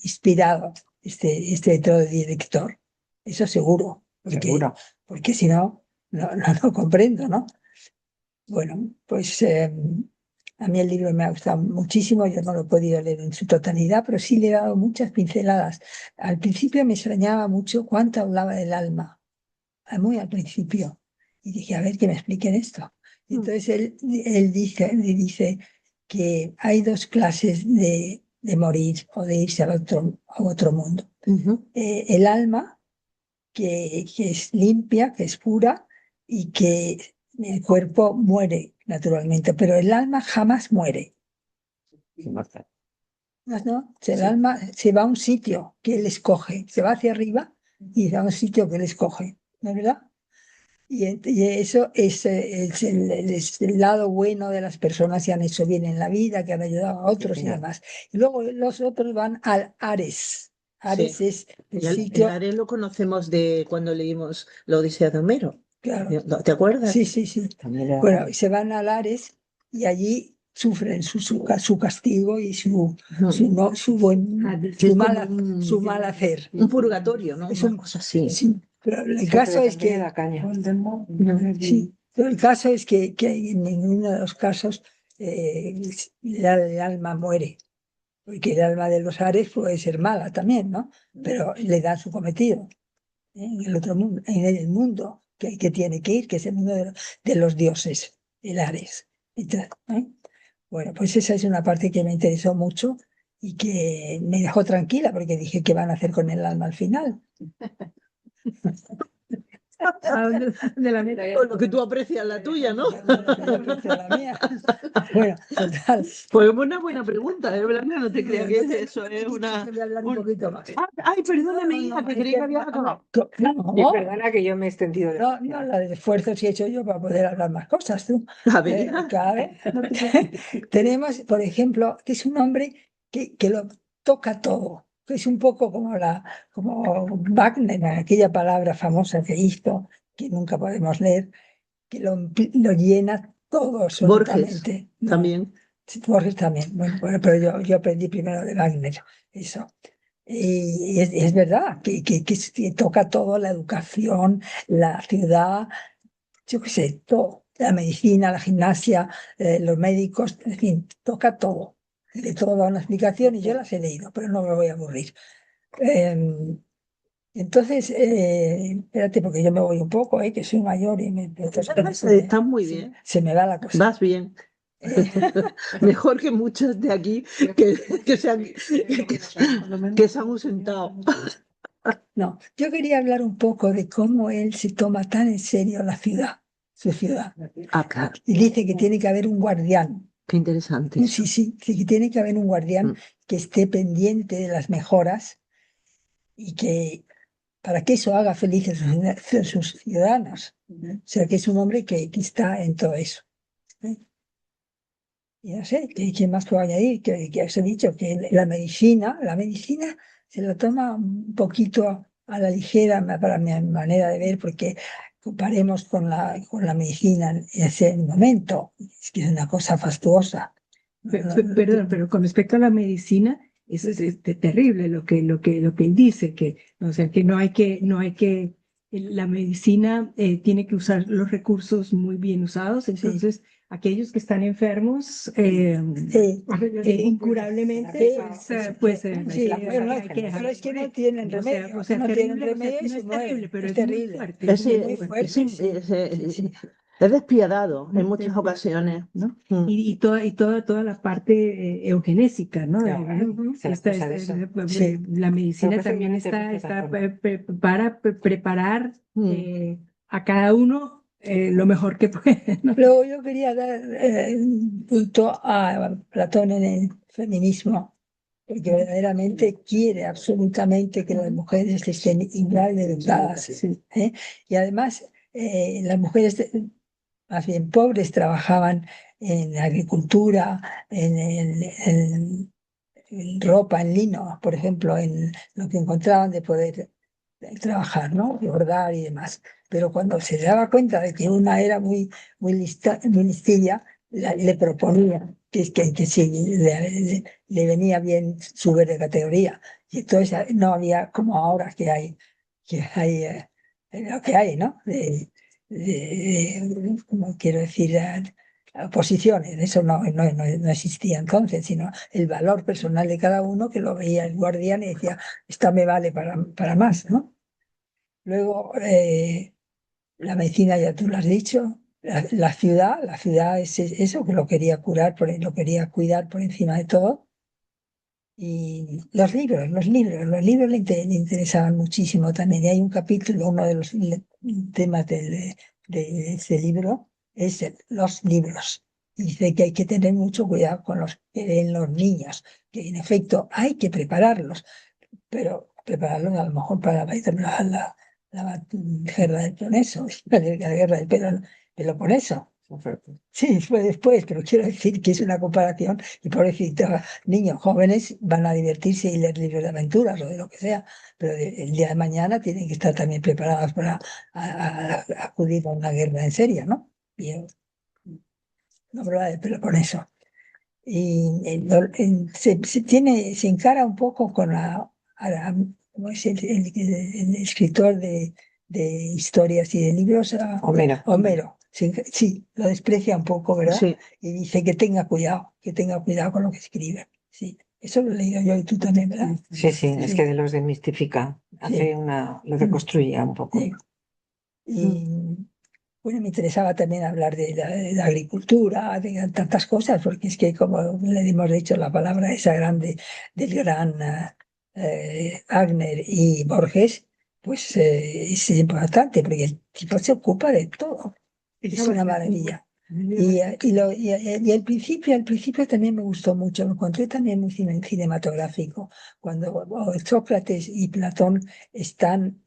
inspirado este otro director. Eso seguro, Seguro. porque si no, no comprendo, ¿no? Bueno, pues a mí el libro me ha gustado muchísimo, yo no lo he podido leer en su totalidad, pero sí le he dado muchas pinceladas. Al principio me extrañaba mucho cuánto hablaba del alma, muy al principio, y dije, a ver que me expliquen esto. Y entonces él dice que hay dos clases de morir o de irse a otro mundo. El alma, que es limpia, que es pura, y que el cuerpo muere naturalmente, pero el alma jamás muere. ¿No? El alma se va a un sitio que él escoge, se va hacia arriba y va a un sitio que él escoge, ¿no es verdad? Y eso es el lado bueno de las personas que han hecho bien en la vida, que han ayudado a otros y demás. Y luego los otros van al Ares. Ares Sí. es el El sitio. Ares lo conocemos de cuando leímos la Odisea de Homero. Claro. ¿Te acuerdas? Sí. Bueno, se van al Ares y allí sufren su castigo y su mal hacer. Un purgatorio, ¿no? Es Una cosa así. Sí, pero el caso es que en ninguno de los casos el alma muere, porque el alma de los Ares puede ser mala también, ¿no? Pero le dan su cometido en el otro mundo, en el mundo que tiene que ir, que es el mundo de los dioses, el Ares. Entonces, bueno, pues esa es una parte que me interesó mucho y que me dejó tranquila, porque dije, ¿qué van a hacer con el alma al final? Con lo que tú aprecias la tuya, ¿no? La mía. Bueno, total. Pues una buena pregunta, ¿eh, Blanca? No te creas que eso es una... Voy a hablar un poquito más. Ay, perdóname, hija, que creí que había acabado. No, Perdona que yo me he extendido. no, la de esfuerzos que he hecho yo para poder hablar más cosas, tú. A ver. Cada vez. Tenemos, por ejemplo, que es un hombre que lo toca todo. Que es un poco como Wagner, aquella palabra famosa que hizo, que nunca podemos leer, que lo llena todo absolutamente. Borges también. Borges también. Bueno, pero yo aprendí primero de Wagner, eso. Y es verdad que toca todo, la educación, la ciudad, yo qué sé, todo. La medicina, la gimnasia, los médicos, en fin, toca todo. De todo da una explicación y yo las he leído, pero no me voy a aburrir. Entonces, espérate, porque yo me voy un poco, que soy mayor y Estás muy bien. Se me va la cosa. Vas bien. Mejor que muchos de aquí que se han ausentado. No, yo quería hablar un poco de cómo él se toma tan en serio su ciudad. Ah, claro. Y dice que tiene que haber un guardián. Qué interesante. Sí, que tiene que haber un guardián que esté pendiente de las mejoras y que para que eso haga felices a sus ciudadanos. O sea, que es un hombre que está en todo eso. Y no sé, ¿qué más puedo añadir? Que os he dicho que la medicina se lo toma un poquito a la ligera para mi manera de ver, porque comparemos con la medicina en ese momento, es que es una cosa fastuosa. Perdón, pero con respecto a la medicina, eso es terrible lo que él dice, que, o sea, que no hay que, la medicina tiene que usar los recursos muy bien usados, entonces aquellos que están enfermos incurablemente, pues pero es que no tienen remedio, no tienen remedio y se mueren. Pero es terrible. Es muy fuerte. Es despiadado en muchas ocasiones, ¿no? Y toda la parte eugenésica, ¿no? La medicina también está para preparar a cada uno lo mejor que puede, ¿no? Luego yo quería dar un punto a Platón en el feminismo, porque verdaderamente quiere absolutamente que las mujeres estén igual de educadas. Y además las mujeres más bien pobres trabajaban en agricultura, en ropa, en lino, por ejemplo, en lo que encontraban de poder trabajar, ¿no? Y bordar y demás. Pero cuando se daba cuenta de que una era muy listilla, le proponía que sí, le venía bien subir de categoría. Y entonces no había como ahora que hay lo que hay, ¿no? Como quiero decir, oposiciones, eso no existía entonces, sino el valor personal de cada uno que lo veía el guardián y decía, esta me vale para más, ¿no? Luego, la medicina, ya tú lo has dicho, la ciudad es eso que lo quería curar, lo quería cuidar por encima de todo. Y los libros le interesaban muchísimo también. Y hay un capítulo, uno de los temas de ese libro es los libros. Y dice que hay que tener mucho cuidado con los que leen los niños, que en efecto hay que prepararlos, pero prepararlos a lo mejor para la guerra del Peloponeso, la guerra del Peloponeso. Sí, fue después, pero quiero decir que es una comparación y pobrecito, niños jóvenes van a divertirse y leer libros de aventuras o de lo que sea, pero el día de mañana tienen que estar también preparados para acudir a una guerra en serio, ¿no? Y no hablaba del Peloponeso. Y se encara un poco con ¿cómo es el escritor de historias y de libros? Homero. Sí, lo desprecia un poco, ¿verdad? Sí. Y dice que tenga cuidado con lo que escribe. Sí, eso lo he leído yo y tú también, ¿verdad? Sí, es que los desmistifica, lo reconstruye un poco. Sí. Y bueno, me interesaba también hablar de la agricultura, de tantas cosas, porque es que como le hemos dicho la palabra esa grande del gran Wagner y Borges, pues es importante, porque el tipo se ocupa de todo. Es una maravilla. Y al principio también me gustó mucho, lo encontré también muy cinematográfico, cuando Sócrates y Platón están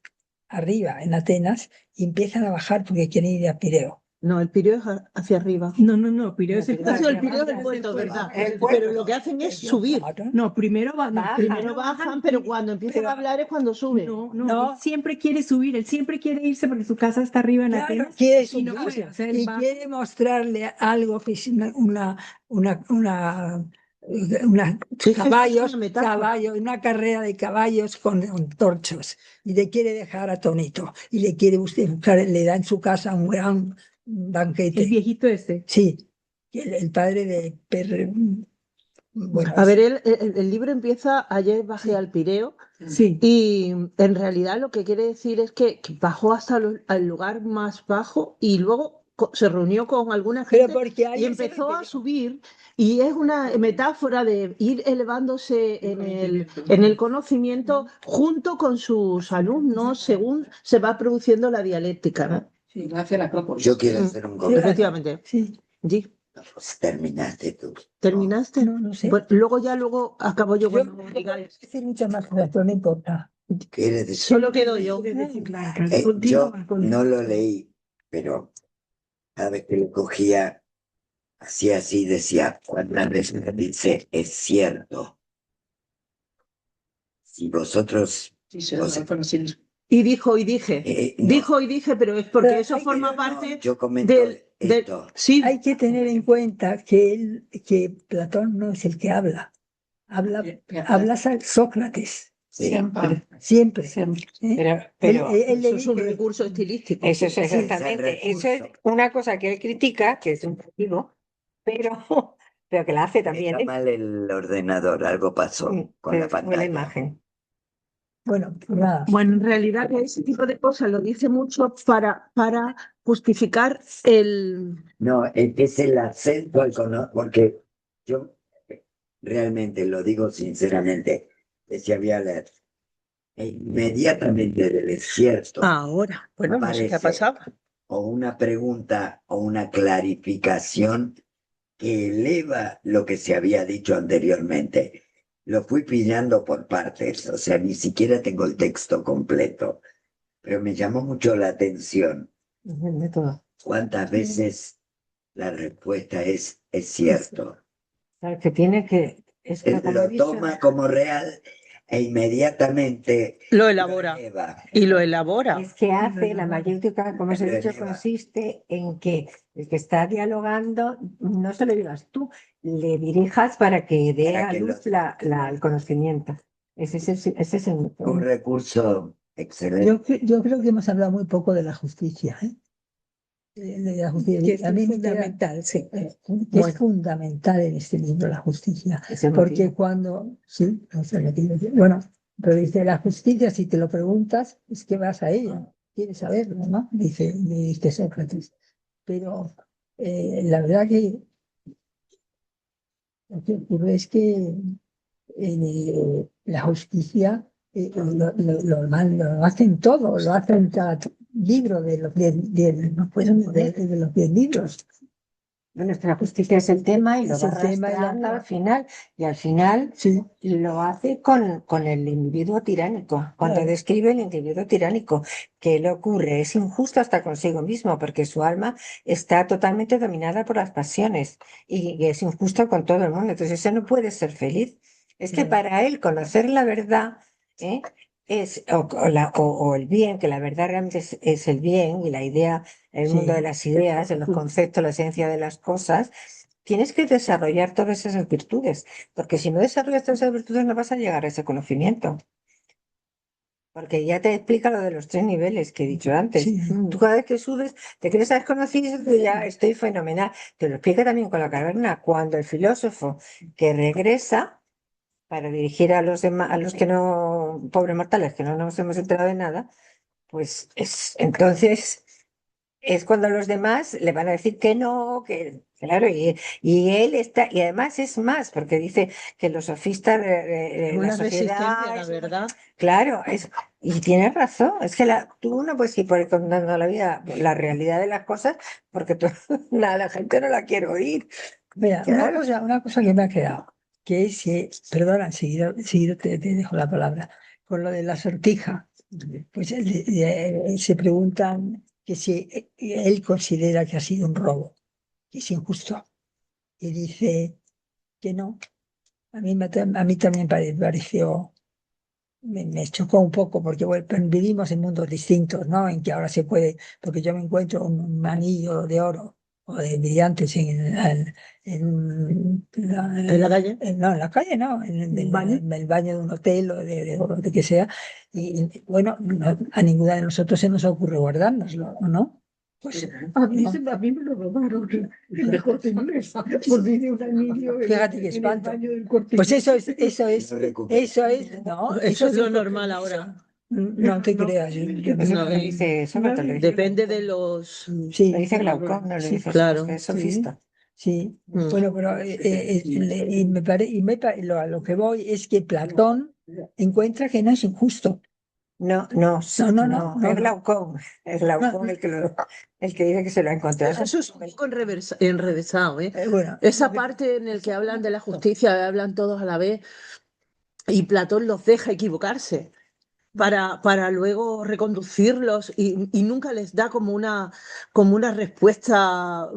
arriba en Atenas y empiezan a bajar porque quieren ir a Pireo. No, el Pireo es hacia arriba. No, Pireo es el Eso, el Pireo es el puerto, ¿verdad? Pero lo que hacen es subir. No, primero bajan, pero cuando empiezan a hablar es cuando suben. No, él siempre quiere subir, él siempre quiere irse porque su casa está arriba en Atenas. Quiere y subir no puede, o sea, él y va- quiere mostrarle algo que es una Sí, es que caballos, es una metáfora. una carrera de caballos con torchos y le quiere dejar atónito y le quiere buscar, le da en su casa un gran banquete. el viejito este. Sí, el padre de bueno, A ver, el libro empieza, ayer bajé al Pireo, Sí. y en realidad lo que quiere decir es que bajó hasta el lugar más bajo y luego se reunió con alguna gente y empezó a subir, y es una metáfora de ir elevándose en el conocimiento junto con sus alumnos según se va produciendo la dialéctica, ¿no? Sí, hacia la Acrópolis. Yo quiero hacer un comentario. Efectivamente. Sí. Di. Pues terminaste tú. ¿Terminaste? No sé. Bueno, luego acabo yo Yo cuando me puedo digáis. decir muchas más cosas, pero no importa. ¿Quieres decir? Solo quedo yo. Yo no lo leí, pero cada vez que lo cogía, hacía así, decía, ¿cuántas veces dice es cierto? Si vosotros... Sí, se os- Y dijo y dije. no, Dijo y dije, pero es porque Pero eso hay que- forma no, parte yo comento del... esto. Sí, Hay que tener en cuenta que Platón no es el que habla. Habla Sócrates. Siempre. Siempre. Pero Él le eso es un dice- recurso estilístico. eso es Sí, ese exactamente, eso es recurso. una cosa que él critica, que es un motivo, pero que la hace también Está él. mal el ordenador, algo pasó con la Pero fue la pantalla. imagen. Bueno, pues nada. Bueno, en realidad ese tipo de cosas lo dice mucho para justificar el... No, es el acento al porque yo realmente lo digo sinceramente, decía Vialer, inmediatamente del desierto Ahora, bueno, no sé qué ha aparece pasado. o una pregunta o una clarificación que eleva lo que se había dicho anteriormente. Lo fui pillando por partes, o sea, ni siquiera tengo el texto completo, pero me llamó mucho la atención El método. cuántas veces la respuesta es cierto. Claro, que tiene que. Es que como Lo dice- toma como real e inmediatamente Lo elabora. eleva. Y lo elabora. Es que hace la mayéutica, como os he Lo dicho, eleva. consiste en que el que está dialogando no se lo digas tú, le dirijas para que dé Para a que luz el conocimiento. Ese es el un método. recurso excelente. Yo creo que hemos hablado muy poco de la justicia, ¿eh? De la justicia. Que es A mí me queda, fundamental, sí. que es Bueno. fundamental en este libro la justicia, Es el porque motivo. cuando, sí, no sé lo que quiero decir. Bueno, pero dice la justicia, si te lo preguntas, es que vas a ella, quieres saberlo, ¿no? Dice Sócrates. Pero la verdad que lo que ocurre es que la justicia lo hacen todo, lo hacen cada libro de los 10 no pueden de los 10 libros. Nuestra justicia es el tema y lo Es va el tema y arrastrando al final. Y al final Sí, lo hace con el individuo tiránico. Cuando claro. describe el individuo tiránico, ¿qué le ocurre? Es injusto hasta consigo mismo porque su alma está totalmente dominada por las pasiones y es injusto con todo el mundo. Entonces, ese no puede ser feliz. Es que Claro. para él conocer la verdad, ¿eh? O el bien, que la verdad realmente es el bien y la idea, el mundo de Sí. las ideas, de los conceptos, la esencia de las cosas, tienes que desarrollar todas esas virtudes, porque si no desarrollas todas esas virtudes no vas a llegar a ese conocimiento. Porque ya te explica lo de los 3 niveles que he dicho antes. Sí. Tú cada vez que subes, te crees haber conocido, ya estoy fenomenal. Te lo explica también con la caverna, cuando el filósofo que regresa para dirigir a los demás, a los que no, pobres mortales, que no nos hemos enterado de nada, pues entonces es cuando los demás le van a decir que no, que claro, y él está, y además es más, porque dice que los sofistas, la Una resistencia a sociedad, la verdad. claro, y tienes razón, es que tú no puedes ir por ahí contando la vida, la realidad de las cosas, porque la gente no la quiere oír. Mira, Claro. una cosa que me ha quedado, que es que, perdona, enseguida te dejo la palabra, con lo de la sortija, pues se preguntan que si él considera que ha sido un robo, que es injusto, y dice que no. A mí también pareció, me chocó un poco, porque bueno, vivimos en mundos distintos, ¿no? En que ahora se puede, porque yo me encuentro un anillo de oro o de brillantes ¿En la calle? no, en la calle no, en el baño de un hotel o de que sea. Y bueno, a ninguna de nosotros se nos ocurre guardárnoslo, ¿no? Pues, A mí me lo robaron en el Corte Inglés. Volví de un anillo fíjate qué en el espanto. baño del Corte Pues Inglés. eso es, no, Eso es lo el normal ahora. No te creas. Eso no lo dice Sócrates, lo dice Depende de los... Sí, lo dice Glaucón, no lo sí, dice claro. que es sofista. sí. Mm. Bueno, pero a lo que voy es que Platón encuentra que no es injusto. No, es Glaucón, el que dice que se lo ha encontrado. Eso es un poco enrevesado, ¿eh? Bueno, Esa parte en la que hablan de la justicia, hablan todos a la vez, y Platón los deja equivocarse para luego reconducirlos y nunca les da como una respuesta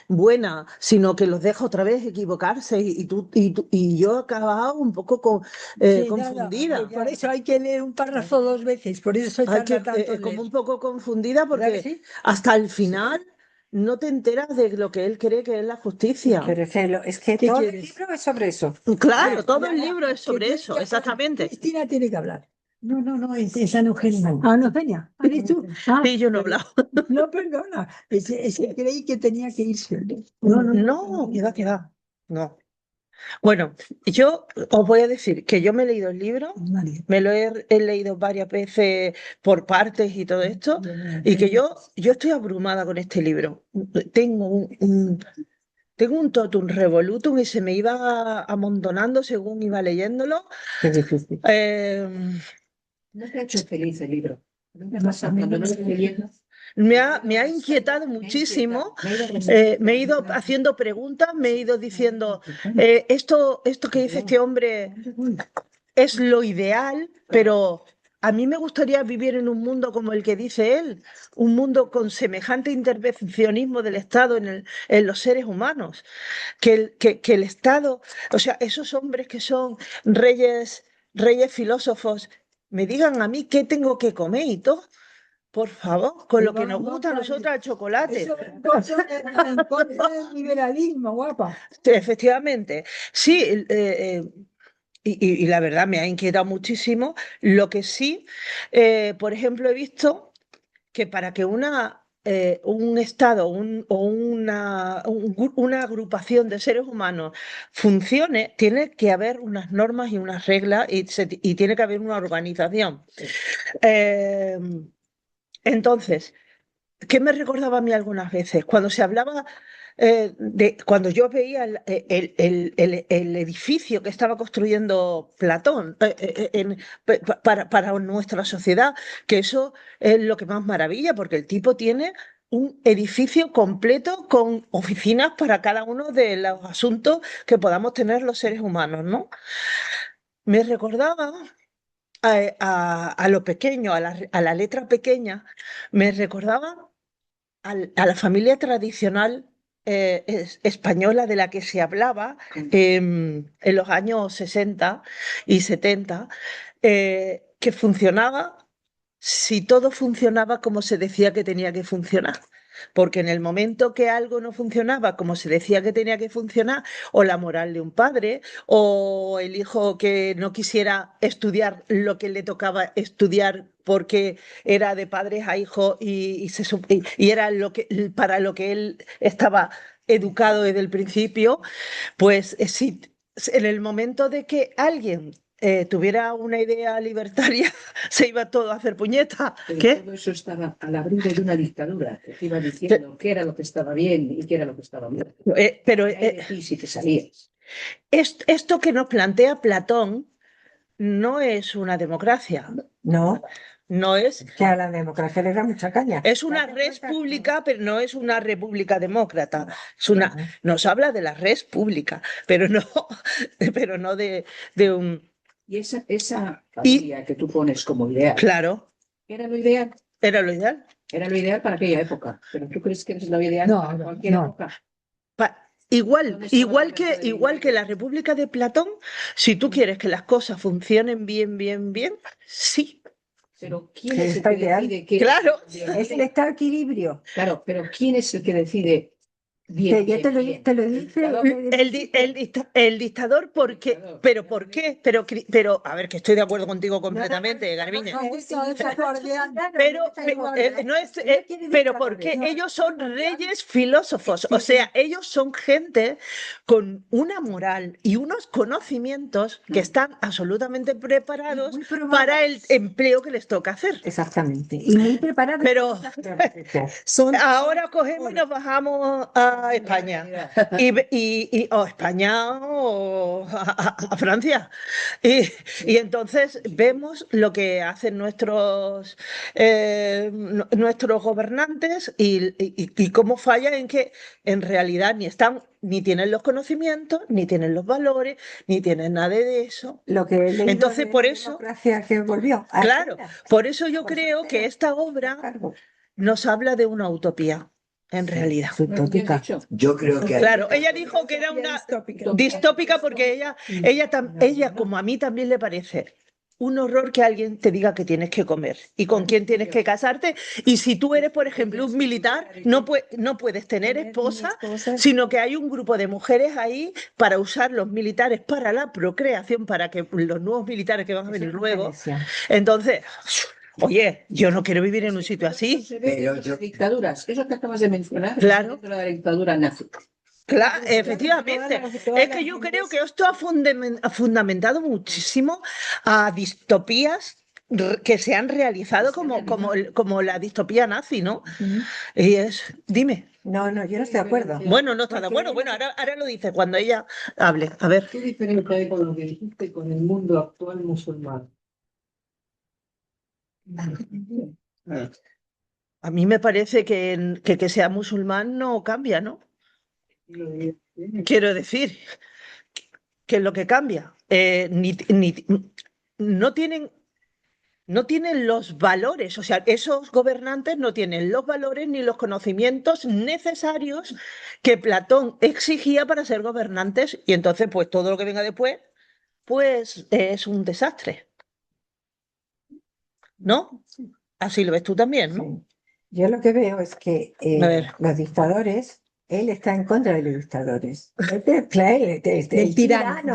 buena, sino que los deja otra vez equivocarse y yo acababa un poco sí, confundida. por eso hay que leer un párrafo 2 veces, por eso soy Hay que, tanto como un poco confundida ¿Verdad que porque sí? hasta el final no te enteras de lo que él cree que es la justicia. Pero es que ¿Qué todo el quieres? libro es sobre eso. Claro, todo el Ya, libro es sobre que eso, exactamente. Cristina tiene que hablar. No, es Ana Eugenia. Ah, Ana Eugenia. ¿Eres tú? Sí, yo no he hablado. No, perdona. Es que creí que tenía que irse. No, queda. No. Bueno, yo os voy a decir que yo me he leído el libro, me lo he leído varias veces por partes y todo esto, y que yo estoy abrumada con este libro. Tengo un totum revolutum y se me iba amontonando según iba leyéndolo. Es difícil. No te ha hecho feliz el libro. Me pasa cuando no estoy leyendo. Me ha inquietado muchísimo, me he ido haciendo preguntas, me he ido diciendo, esto que dice este hombre es lo ideal, pero a mí me gustaría vivir en un mundo como el que dice él, un mundo con semejante intervencionismo del Estado en los seres humanos, que el Estado, o sea, esos hombres que son reyes filósofos, me digan a mí qué tengo que comer y todo. Por favor, con lo que nos gusta a nosotros el chocolate. Eso en contra del liberalismo, guapa. Sí, efectivamente. Sí, y la verdad me ha inquietado muchísimo. Lo que sí, por ejemplo, he visto que para que un Estado o una agrupación de seres humanos funcione, tiene que haber unas normas y unas reglas y tiene que haber una organización. Eh, entonces, ¿qué me recordaba a mí algunas veces? Cuando se hablaba cuando yo veía el edificio que estaba construyendo Platón para nuestra sociedad, que eso es lo que más maravilla, porque el tipo tiene un edificio completo con oficinas para cada uno de los asuntos que podamos tener los seres humanos, ¿no? Me recordaba a lo pequeño, a la letra pequeña, me recordaba a la familia tradicional española de la que se hablaba en los años 60 y 70, que funcionaba si todo funcionaba como se decía que tenía que funcionar. Porque en el momento que algo no funcionaba como se decía que tenía que funcionar, o la moral de un padre, o el hijo que no quisiera estudiar lo que le tocaba estudiar porque era de padres a hijos y era para lo que él estaba educado desde el principio, pues si en el momento de que alguien tuviera una idea libertaria, se iba todo a hacer puñeta. Pero ¿Qué? todo eso estaba al abrigo de una dictadura que te iba diciendo qué era lo que estaba bien y qué era lo que estaba mal. Pero Ahí de ti si te salías. esto que nos plantea Platón no es una democracia. No, No es. que a la democracia le da mucha caña. Es una res pública, pero no es una república demócrata. Nos habla de la res pública, pero no de un. Y esa familia que tú pones como ideal, Claro, ¿era lo ideal? era lo ideal. Era lo ideal para aquella época. ¿Pero tú crees que es lo ideal para cualquier época? Igual que la República de Platón, si tú quieres que las cosas funcionen bien, bien, bien, sí. Pero ¿quién es el que decide qué? Claro. Es el estado de equilibrio. Claro, pero ¿quién es el que decide bien? Ya te lo dice El dictador, ¿por qué? ¿Pero por qué? Pero, a ver, que estoy de acuerdo contigo completamente, Garbiñe. Pero porque ellos son reyes filósofos, o sea, ellos son gente con una moral y unos conocimientos que están absolutamente preparados para el empleo que les toca hacer. Exactamente. Y muy preparados. Pero ahora cogemos y nos bajamos a España o España o a Francia y entonces vemos lo que hacen nuestros gobernantes y cómo fallan en que en realidad ni tienen los conocimientos, ni tienen los valores, ni tienen nada de eso. Entonces, por eso, que volvió. Claro, por eso yo creo que esta obra nos habla de una utopía. En realidad. Yo creo que... Claro, ella dijo que era una distópica porque ella, como a mí también le parece un horror que alguien te diga que tienes que comer y con quién tienes que casarte. Y si tú eres, por ejemplo, un militar, no puedes tener esposa, sino que hay un grupo de mujeres ahí para usar los militares para la procreación, para que los nuevos militares que van a venir luego. Entonces... Oye, yo no quiero vivir en un sitio así. Pero dictaduras, eso que acabas de mencionar, claro, de la dictadura nazi. Claro, efectivamente. Es que yo creo que esto ha fundamentado muchísimo a distopías que se han realizado como la distopía nazi, ¿no? Y dime. No, yo no estoy de acuerdo. Bueno, no está de acuerdo. Bueno, ahora lo dice cuando ella hable. A ver. ¿Qué diferencia hay con lo que dijiste con el mundo actual musulmán? A mí me parece que sea musulmán no cambia, ¿no? Quiero decir que es lo que cambia. No tienen los valores, o sea, esos gobernantes no tienen los valores ni los conocimientos necesarios que Platón exigía para ser gobernantes, y entonces, pues todo lo que venga después, pues es un desastre. ¿No? Así lo ves tú también, ¿no? Sí. Yo lo que veo es que A ver. los dictadores, él está en contra de los dictadores. Del tirano.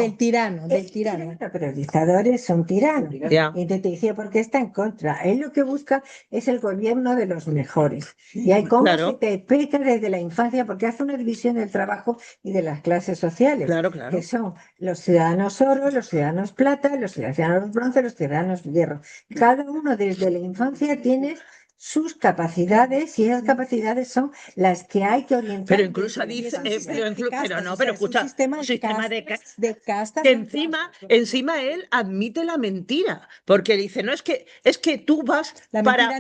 Pero los dictadores son tiranos. Ya. Y entonces te decía, ¿por qué está en contra? Él lo que busca es el gobierno de los mejores. Y hay cómo Claro. se te explica desde la infancia, porque hace una división del trabajo y de las clases sociales, Claro, claro. que son los ciudadanos oro, los ciudadanos plata, los ciudadanos bronce, los ciudadanos hierro. Cada uno desde la infancia tiene sus capacidades y esas capacidades son las que hay que orientar. Pero incluso dice, pero escucha, un sistema de castas que encima él admite la mentira, porque dice, no, es que tú vas para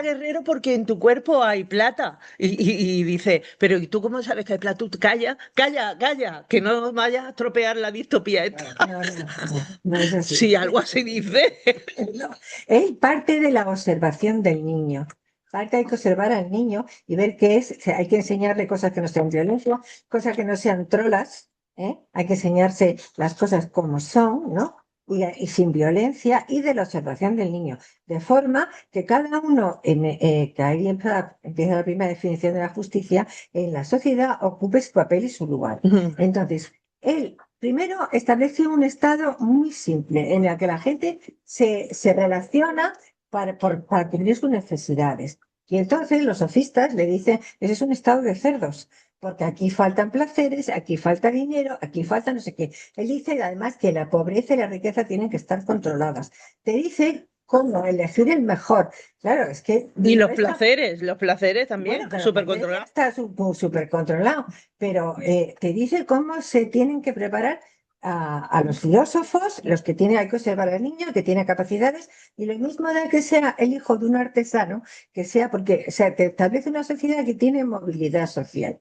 Guerrero porque en tu cuerpo hay plata. Y dice, pero ¿y tú cómo sabes que hay plata? Tú calla, que no vayas a estropear la distopía esta. No es así. Sí, algo así dice. No, él parte de la observación del niño. Hay que observar al niño y ver qué es. O sea, hay que enseñarle cosas que no sean violencia, cosas que no sean trolas, ¿eh? Hay que enseñarse las cosas como son, ¿no? Y sin violencia, y de la observación del niño. De forma que cada uno, que ahí empieza la primera definición de la justicia, en la sociedad ocupe su papel y su lugar. Entonces, él primero establece un estado muy simple en el que la gente se relaciona para cubrir sus necesidades. Y entonces los sofistas le dicen, ese es un estado de cerdos, porque aquí faltan placeres, aquí falta dinero, aquí falta no sé qué. Él dice además que la pobreza y la riqueza tienen que estar controladas. Te dice cómo elegir el mejor. Claro, es que... Y los placeres también, bueno, súper controlados. Está súper controlado, pero te dice cómo se tienen que preparar a los filósofos, los que hay que observar al niño, que tiene capacidades, y lo mismo da que sea el hijo de un artesano, que sea, porque te establece una sociedad que tiene movilidad social,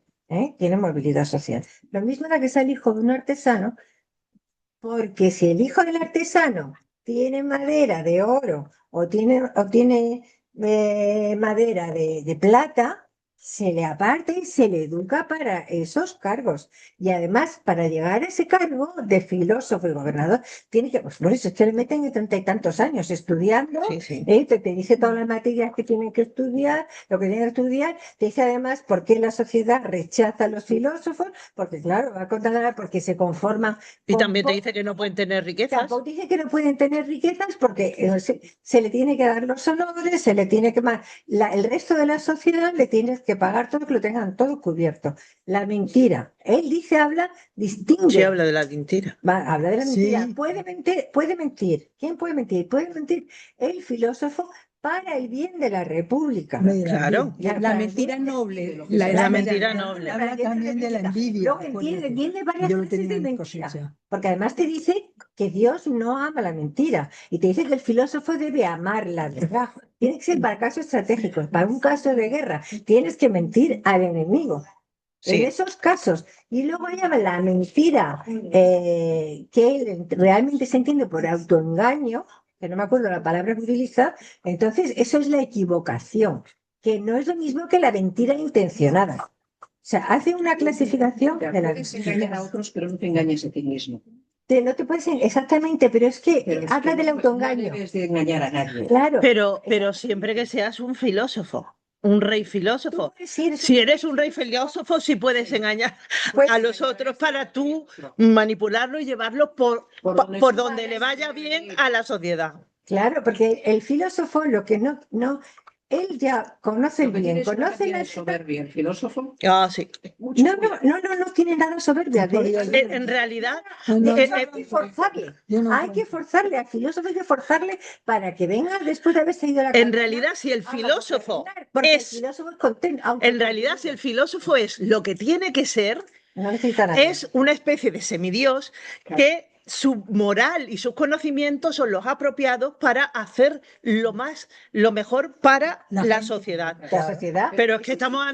tiene movilidad social. Lo mismo da que sea el hijo de un artesano, porque si el hijo del artesano tiene madera de oro o tiene madera de plata, se le aparta y se le educa para esos cargos. Y además, para llegar a ese cargo de filósofo y gobernador, tiene que, pues por eso es que le meten en 30 y tantos años estudiando, Sí. te dice todas las materias que tienen que estudiar, lo que tienen que estudiar, te dice además por qué la sociedad rechaza a los filósofos, porque claro, va a contar porque se conforman. Y también te dice que no pueden tener riquezas. Tampoco dice que no pueden tener riquezas porque se le tiene que dar los honores, se le tiene que... el resto de la sociedad le tienes que pagar todo, que lo tengan todo cubierto. La mentira. Él distingue. Sí, habla de la mentira. Habla de la mentira. Sí. Puede mentir. ¿Quién puede mentir? Puede mentir el filósofo para el bien de la República. Claro. La mentira noble. La mentira noble. Habla también de la envidia. Luego entiende varias Yo lo clases tenía de en mentira. conciencia. Porque además te dice que Dios no ama la mentira. Y te dice que el filósofo debe amar la verdad. Tiene que ser para casos estratégicos. Para un caso de guerra, tienes que mentir al enemigo. Sí. En esos casos. Y luego llama la mentira, que él realmente se entiende por autoengaño, que no me acuerdo la palabra que utiliza. Entonces, eso es la equivocación, que no es lo mismo que la mentira intencionada. O sea, hace una clasificación de la puedes engañar a otros, pero no te engañes a ti mismo. No te puedes exactamente, pero es que Pero habla del autoengaño. No debes de engañar a nadie. Claro. Pero siempre que seas un filósofo. Un rey filósofo. Sí, Si eres un rey filósofo, sí puedes engañar a los otros para tú manipularlo y llevarlo por donde le vaya bien a la sociedad. Claro, porque el filósofo lo que no, él ya conoce el bien, conoce la soberbia, el filósofo. Ah, sí. No tiene nada soberbia. En realidad, hay que forzarle. Hay que forzarle al filósofo, hay que forzarle para que venga después de haberse ido a la en realidad, si el filósofo si el filósofo es lo que tiene que ser, es una especie de semidios que su moral y sus conocimientos son los apropiados para hacer lo mejor para la sociedad. Pero es que estamos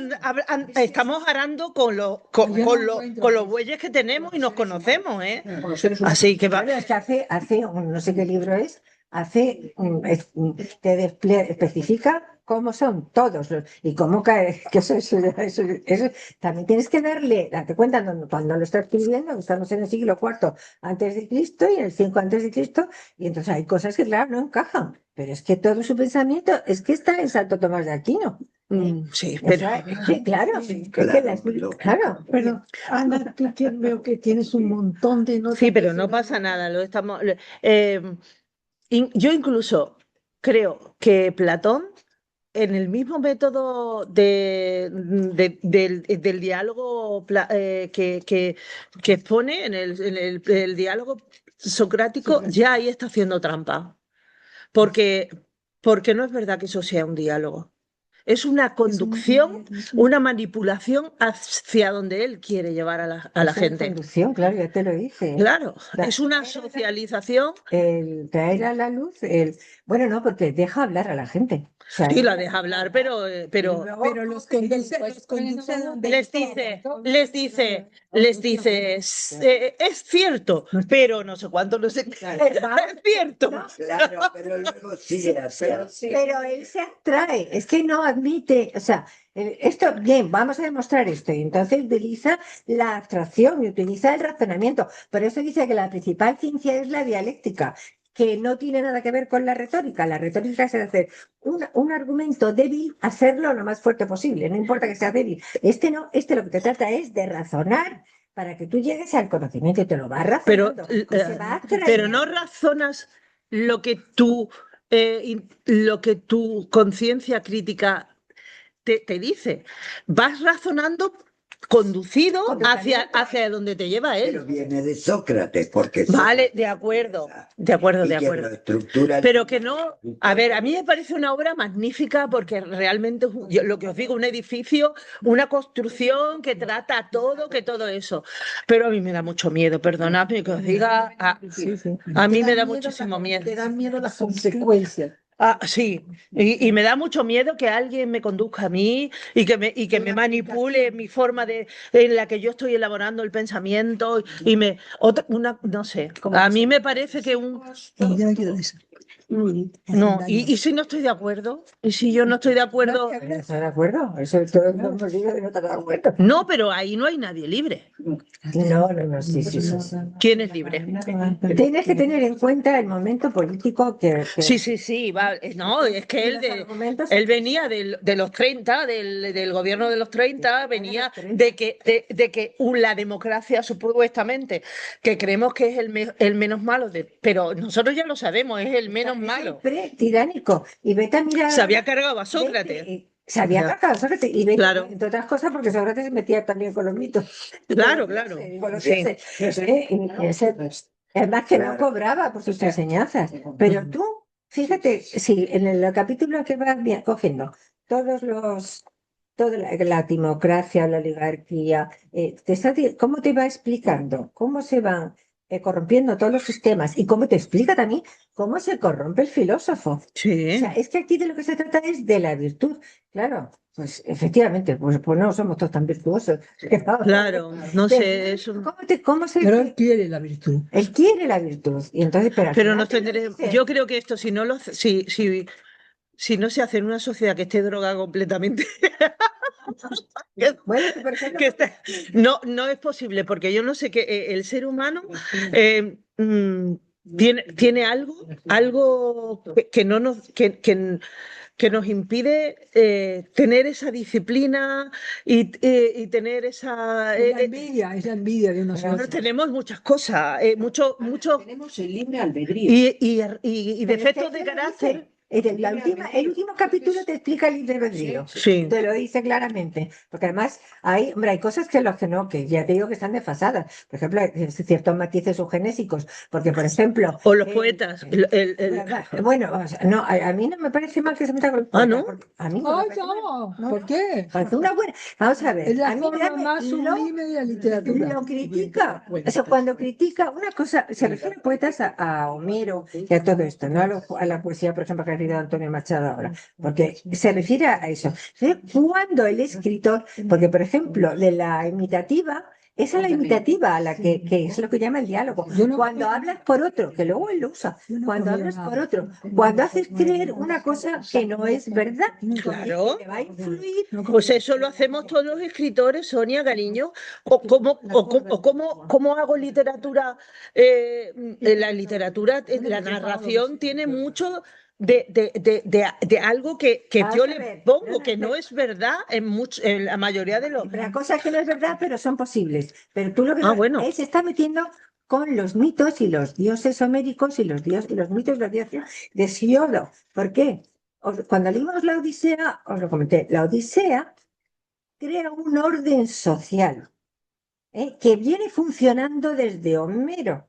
arando con los bueyes que tenemos y nos conocemos, ¿eh? Así que va. Es que hace no sé qué libro es, te especifica cómo son todos y cómo cae, que eso también tienes que date cuenta cuando lo estás escribiendo, que estamos en el siglo IV antes de Cristo y en el 5 antes de Cristo, y entonces hay cosas que, claro, no encajan, pero es que todo su pensamiento es que está en Santo Tomás de Aquino. Sí, pero... Sí, claro, claro. Pero Ana, tú veo que tienes un montón de notas. Sí, pero no pasa nada, yo incluso creo que Platón, en el mismo método del diálogo que expone, en el diálogo socrático, ya ahí está haciendo trampa. Porque no es verdad que eso sea un diálogo. Es una conducción, una manipulación hacia donde él quiere llevar a la gente. Conducción, claro, ya te lo dije. Claro, es una socialización. El traer a la luz, bueno, no, porque deja hablar a la gente. O sea, Sí, la deja hablar, pero los conduce les dice, es cierto, pero no sé cuánto, no sé, es cierto. Claro, pero luego sigue haciendo. Pero él se abstrae, es que no admite, o sea, esto, bien, vamos a demostrar esto, y entonces utiliza la abstracción y utiliza el razonamiento. Por eso dice que la principal ciencia es la dialéctica, que no tiene nada que ver con la retórica. La retórica es hacer un argumento débil, hacerlo lo más fuerte posible, no importa que sea débil. Este no, lo que te trata es de razonar para que tú llegues al conocimiento y te lo vas razonando. Pero no razonas lo que tu conciencia crítica te dice. Vas razonando conducido hacia donde te lleva él. Pero viene de Sócrates, porque vale, de acuerdo. Pero que no, a ver, a mí me parece una obra magnífica porque realmente lo que os digo, un edificio, una construcción que trata todo, que todo eso. Pero a mí me da mucho miedo, perdonadme que os diga, a mí me da muchísimo miedo. Te dan miedo las consecuencias. Sí, y me da mucho miedo que alguien me conduzca a mí y que me manipule mi forma en la que yo estoy elaborando el pensamiento no sé, a mí me parece que no, y si no estoy de acuerdo, y si yo no estoy de acuerdo. ¿Estás de acuerdo? Eso todo el mundo dice que no está de acuerdo. No, pero ahí no hay nadie libre. No, sí. ¿Quién es libre? Tienes que tener en cuenta el momento político que... Sí, no, es que él venía de los 30, del gobierno de los 30, venía de que la democracia, supuestamente, que creemos que es el menos malo, pero nosotros ya lo sabemos, es el menos malo. Tiránico. Y vete a mirar... Se había cargado a Sócrates. Se había cargado a Sócrates. Y vete, entre otras cosas, porque Sócrates se metía también con los mitos. Claro. Con los dioses. Es más que no cobraba por sus enseñanzas. Pero tú, fíjate, si en el capítulo que vas cogiendo toda la democracia, la oligarquía, ¿cómo te va explicando? ¿Cómo se van corrompiendo todos los sistemas? Y cómo te explica también cómo se corrompe el filósofo. Sí. O sea, es que aquí de lo que se trata es de la virtud. Claro, pues efectivamente, pues no somos todos tan virtuosos. Claro, no sé. Pero él quiere la virtud. Él quiere la virtud. Y entonces, pero nos tendremos. Yo creo que esto, si no se hace en una sociedad que esté drogada completamente, no es posible, porque yo no sé que el ser humano tiene algo que nos impide tener esa disciplina y tener esa... Es la envidia de nosotros. Tenemos muchas cosas, tenemos el libre albedrío. Y defectos de carácter. El último capítulo te explica el libre albedrío. Sí. Te lo dice claramente. Porque además hay cosas que ya te digo que están desfasadas. Por ejemplo, hay ciertos matices eugenésicos. Porque, por ejemplo. O los poetas. Bueno, no, a mí no me parece mal que se meta con el poeta. ¿No? A mí no. ¿Por qué? Vamos a ver. Es la forma más sublime de la literatura. Lo critica. O sea, cuando critica una cosa, se refiere a poetas a Homero y a todo esto, no a la poesía, por ejemplo, que ha leído Antonio Machado ahora, porque se refiere a eso. Cuando el escritor, porque por ejemplo, de la imitativa, Esa es la imitativa, que es lo que llama el diálogo. Cuando hablas por otro, que luego él lo usa, cuando hablas por otro, cuando haces creer una cosa que no es verdad, Claro. que va a influir. Pues eso lo hacemos todos los escritores, Sonia, cariño. ¿Cómo hago literatura? La literatura, la narración tiene mucho de algo que yo le pongo, que no es verdad en la mayoría de los... La cosa es que no es verdad, pero son posibles. Pero tú lo que bueno. él se está metiendo con los mitos y los dioses homéricos y los mitos y los dioses de Hesíodo. ¿Por qué? Cuando leímos la Odisea, os lo comenté, la Odisea crea un orden social que viene funcionando desde Homero.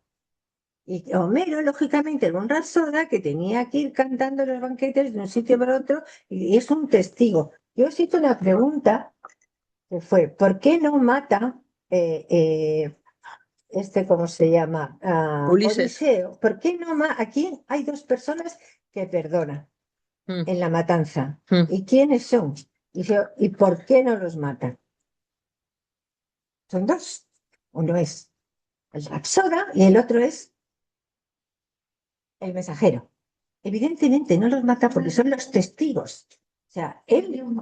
Y Homero, lógicamente, era un rapsoda que tenía que ir cantando los banquetes de un sitio para otro y es un testigo. Yo os hice una pregunta que fue, ¿por qué no mata ¿cómo se llama? Ulises. Odiseo? ¿Por qué no mata? Aquí hay dos personas que perdonan en la matanza. ¿Y quiénes son? ¿Y por qué no los matan? Son dos. Uno es el rapsoda y el otro es el mensajero. Evidentemente no los mata porque son los testigos. O sea,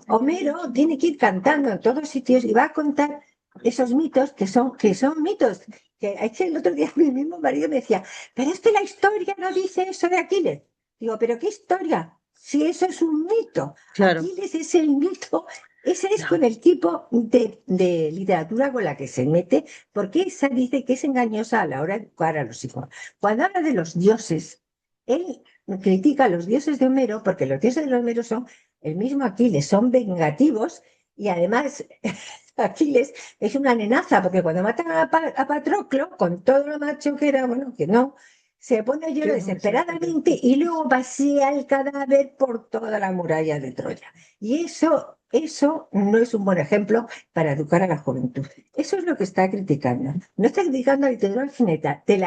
Homero tiene que ir cantando en todos sitios y va a contar esos mitos que son mitos. Que el otro día mi mismo marido me decía, pero es que la historia no dice eso de Aquiles. Digo, ¿pero qué historia? Si eso es un mito. Claro. Aquiles es el mito. Ese es con el tipo de literatura con la que se mete, porque esa dice que es engañosa a la hora de educar a los hijos. Cuando habla de los dioses, él critica a los dioses de Homero, porque los dioses de Homero son el mismo Aquiles, son vengativos, y además Aquiles es una nenaza, porque cuando matan a Patroclo, con todo lo macho que era, bueno, que no, se pone a llorar desesperadamente y luego pasea el cadáver por toda la muralla de Troya. Y eso no es un buen ejemplo para educar a la juventud. Eso es lo que está criticando. No está criticando la literatura finita, del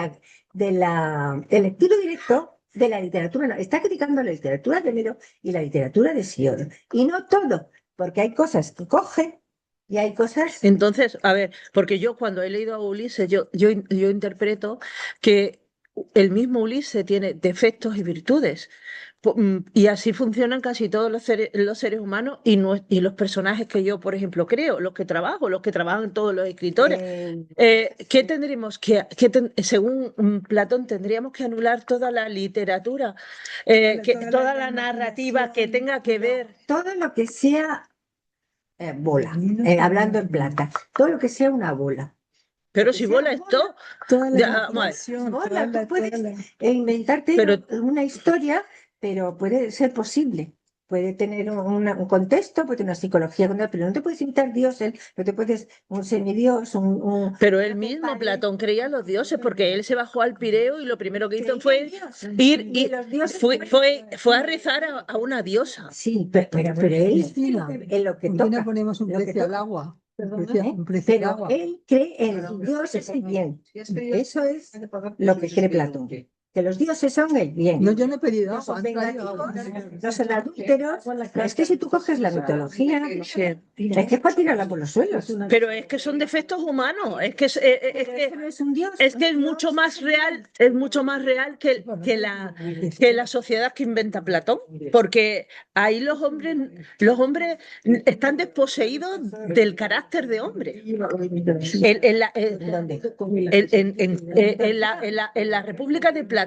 estilo directo de la literatura, no, está criticando la literatura de Homero y la literatura de Hesíodo. Y no todo, porque hay cosas que coge y hay cosas... Entonces, a ver, porque yo cuando he leído a Ulises, yo interpreto que el mismo Ulises tiene defectos y virtudes. Y así funcionan casi todos los seres humanos y los personajes que yo, por ejemplo, creo, los que trabajan todos los escritores. ¿Qué tendremos según Platón, tendríamos que anular toda la literatura, toda la narrativa que tenga que ver? Todo lo que sea bola, hablando en plata, todo lo que sea una bola. Pero si bola esto, tú puedes inventarte una historia, pero puede ser posible. Puede tener un contexto, puede tener una psicología, pero no te puedes inventar dioses, no te puedes un semidios, Pero él mismo, Platón, creía en los dioses, porque él se bajó al Pireo y lo primero que hizo fue fue a rezar a una diosa. Sí, pero él en lo que toca. No ponemos un precio al agua. Pero él cree en Dios es el bien. Eso es lo que cree Platón. Que los dioses son el bien. No, yo no he pedido no son agua. vengativos, no son adúlteros. Pero es que si tú coges la mitología, es que es para tirarla por los suelos. Pero es que son defectos humanos. Es que es un dios. Es que es mucho más real que la sociedad que inventa Platón. Porque ahí los hombres están desposeídos del carácter de hombre. En la República de Platón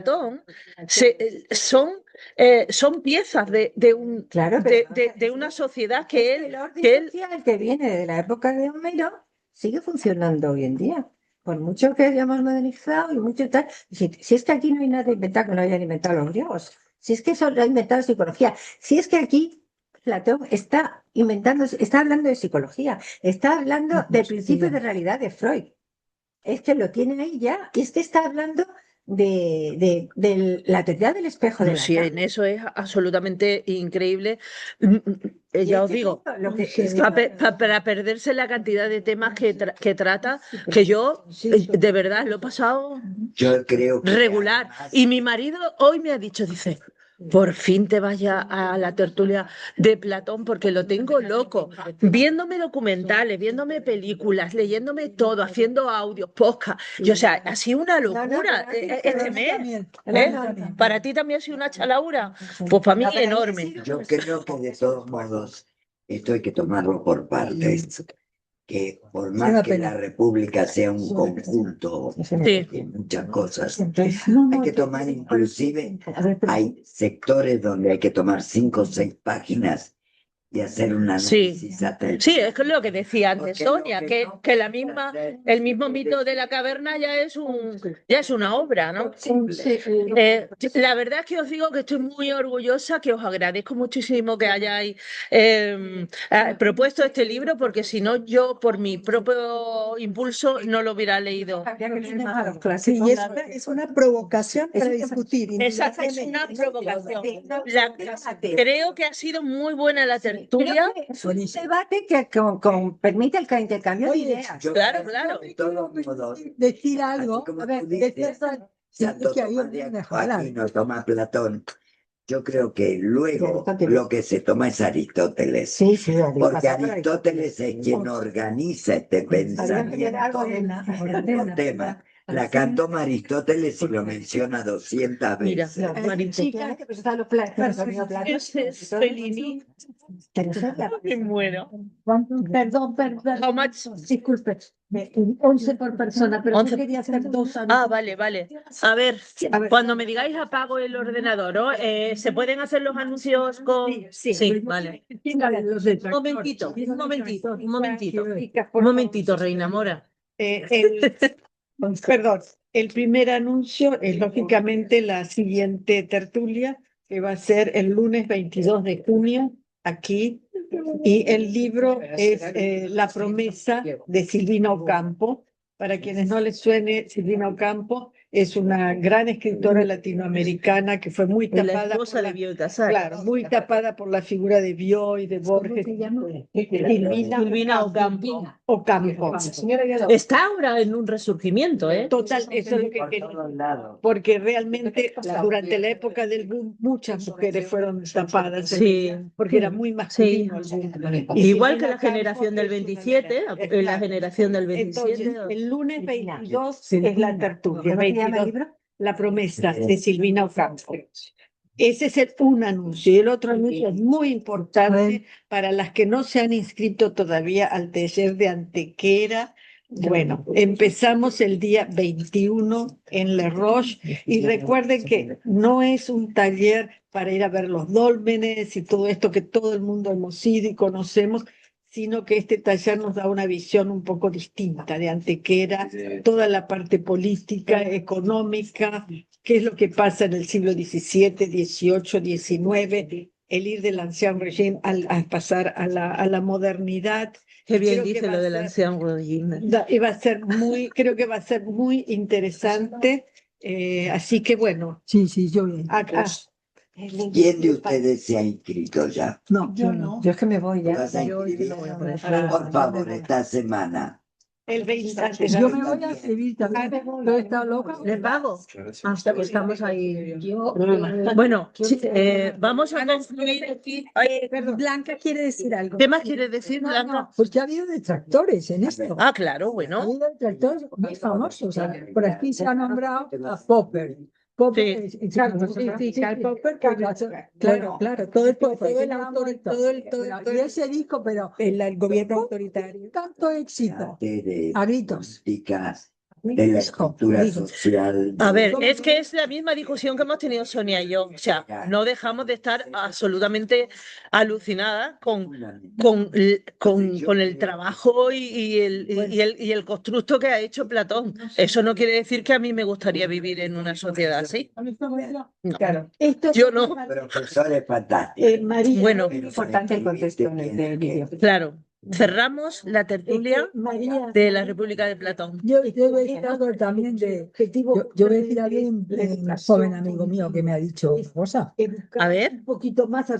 son piezas de una sociedad que el orden social que viene de la época de Homero sigue funcionando hoy en día. Por mucho que hayamos modernizado y mucho tal, si es que aquí no hay nada inventado que no hayan inventado los griegos, si es que eso lo ha inventado psicología, si es que aquí Platón está hablando de psicología, está hablando del principio de realidad de Freud. Es que lo tiene ahí ya, y es que está hablando de la teoría del espejo de la sí, en eso es absolutamente increíble. Ya os digo, para perderse la cantidad de temas que trata, que yo de verdad lo he pasado yo creo que regular. Y mi marido hoy me ha dicho, dice, por fin te vayas a la tertulia de Platón, porque lo tengo loco, viéndome documentales, viéndome películas, leyéndome todo, haciendo audios, podcast. O sea, ha sido una locura este mes. ¿Para ti también ha sido una chalaura? Pues para mí enorme. Yo creo que de todos modos esto hay que tomarlo por partes. Que por más que la República sea un conjunto de muchas cosas, hay que tomar inclusive, hay sectores donde hay que tomar 5 o 6 páginas y hacer un análisis satélite. Sí, es que lo que decía antes Sonia, que el mismo mito de la caverna ya es una obra, ¿no? La verdad es que os digo que estoy muy orgullosa, que os agradezco muchísimo que hayáis propuesto este libro, porque si no, yo por mi propio impulso no lo hubiera leído. Sí, y es una provocación para discutir. Exacto, es una provocación. Creo que ha sido muy buena la tertulia. Es un debate que permite el intercambio de ideas. Claro. Decir algo. Como A ver, tú dices, Santo Tomás de Aquino toma Platón. Yo creo que luego lo que se toma es Aristóteles. Porque Aristóteles es quien organiza este pensamiento. El tema. Lacan toma Aristóteles y lo menciona 200 veces. Me muero. Perdón. How much? Disculpe. 11 por persona, pero 11. yo quería hacer 2 anuncios. Vale. A ver, cuando me digáis apago el ordenador, ¿no? ¿Se pueden hacer los anuncios con...? Sí, vale. Un momentito, Reina Mora. Perdón, el primer anuncio es lógicamente la siguiente tertulia, que va a ser el lunes 22 de junio, aquí, y el libro es La promesa de Silvina Ocampo. Para quienes no les suene, Silvina Ocampo es una gran escritora latinoamericana que fue muy tapada muy tapada por la figura de Bioy, de Borges. Silvina Ocampo. Está ahora en un resurgimiento, ¿eh? Total, eso es lo que quería. Porque realmente durante la época del boom muchas mujeres fueron tapadas. Sí. Porque era muy masculino el boom. Igual que la generación del 27, la generación del 27. Entonces, el lunes 22 es la tertulia. 22, La promesa de Silvina Ocampo. Ese es un anuncio. Y el otro anuncio es muy importante para las que no se han inscrito todavía al taller de Antequera. Bueno, empezamos el día 21 en Le Roche y recuerden que no es un taller para ir a ver los dólmenes y todo esto que todo el mundo hemos ido y conocemos, sino que este taller nos da una visión un poco distinta de Antequera, toda la parte política, económica, qué es lo que pasa en el siglo XVII, XVIII, XIX, el ir del ancien régime al pasar a la modernidad. Qué bien dice lo del ancien régime. Creo que va a ser muy interesante, así que bueno. Sí, yo bien. ¿Quién de ustedes se ha inscrito ya? No, yo no. Yo es que me voy ya. ¿Vas a inscribir? Por favor, esta semana. El 20. Yo me voy a escribir también. ¿Todo está loca? ¿Les pago? Hasta que estamos ahí. Bueno, vamos a concluir aquí. Blanca quiere decir algo. ¿Qué más quiere decir, Blanca? Pues que ha habido detractores en esto. Ah, claro, bueno. Ha habido detractores muy famosos. Por aquí se ha nombrado a Popper. Popper, Karl Popper, claro, todo ese disco, pero el gobierno autoritario, tanto éxito, a gritos. De la estructura social. A ver, es que es la misma discusión que hemos tenido Sonia y yo. O sea, no dejamos de estar absolutamente alucinadas con el trabajo y el constructo que ha hecho Platón. Eso no quiere decir que a mí me gustaría vivir en una sociedad así. No. Claro. Yo no. Profesor es fantástico. Bueno, es importante el contexto del vídeo. Claro. Cerramos la tertulia de la República de Platón. Yo he estado también yo voy a decir a alguien, un joven amigo mío que me ha dicho cosa. A ver. Un poquito más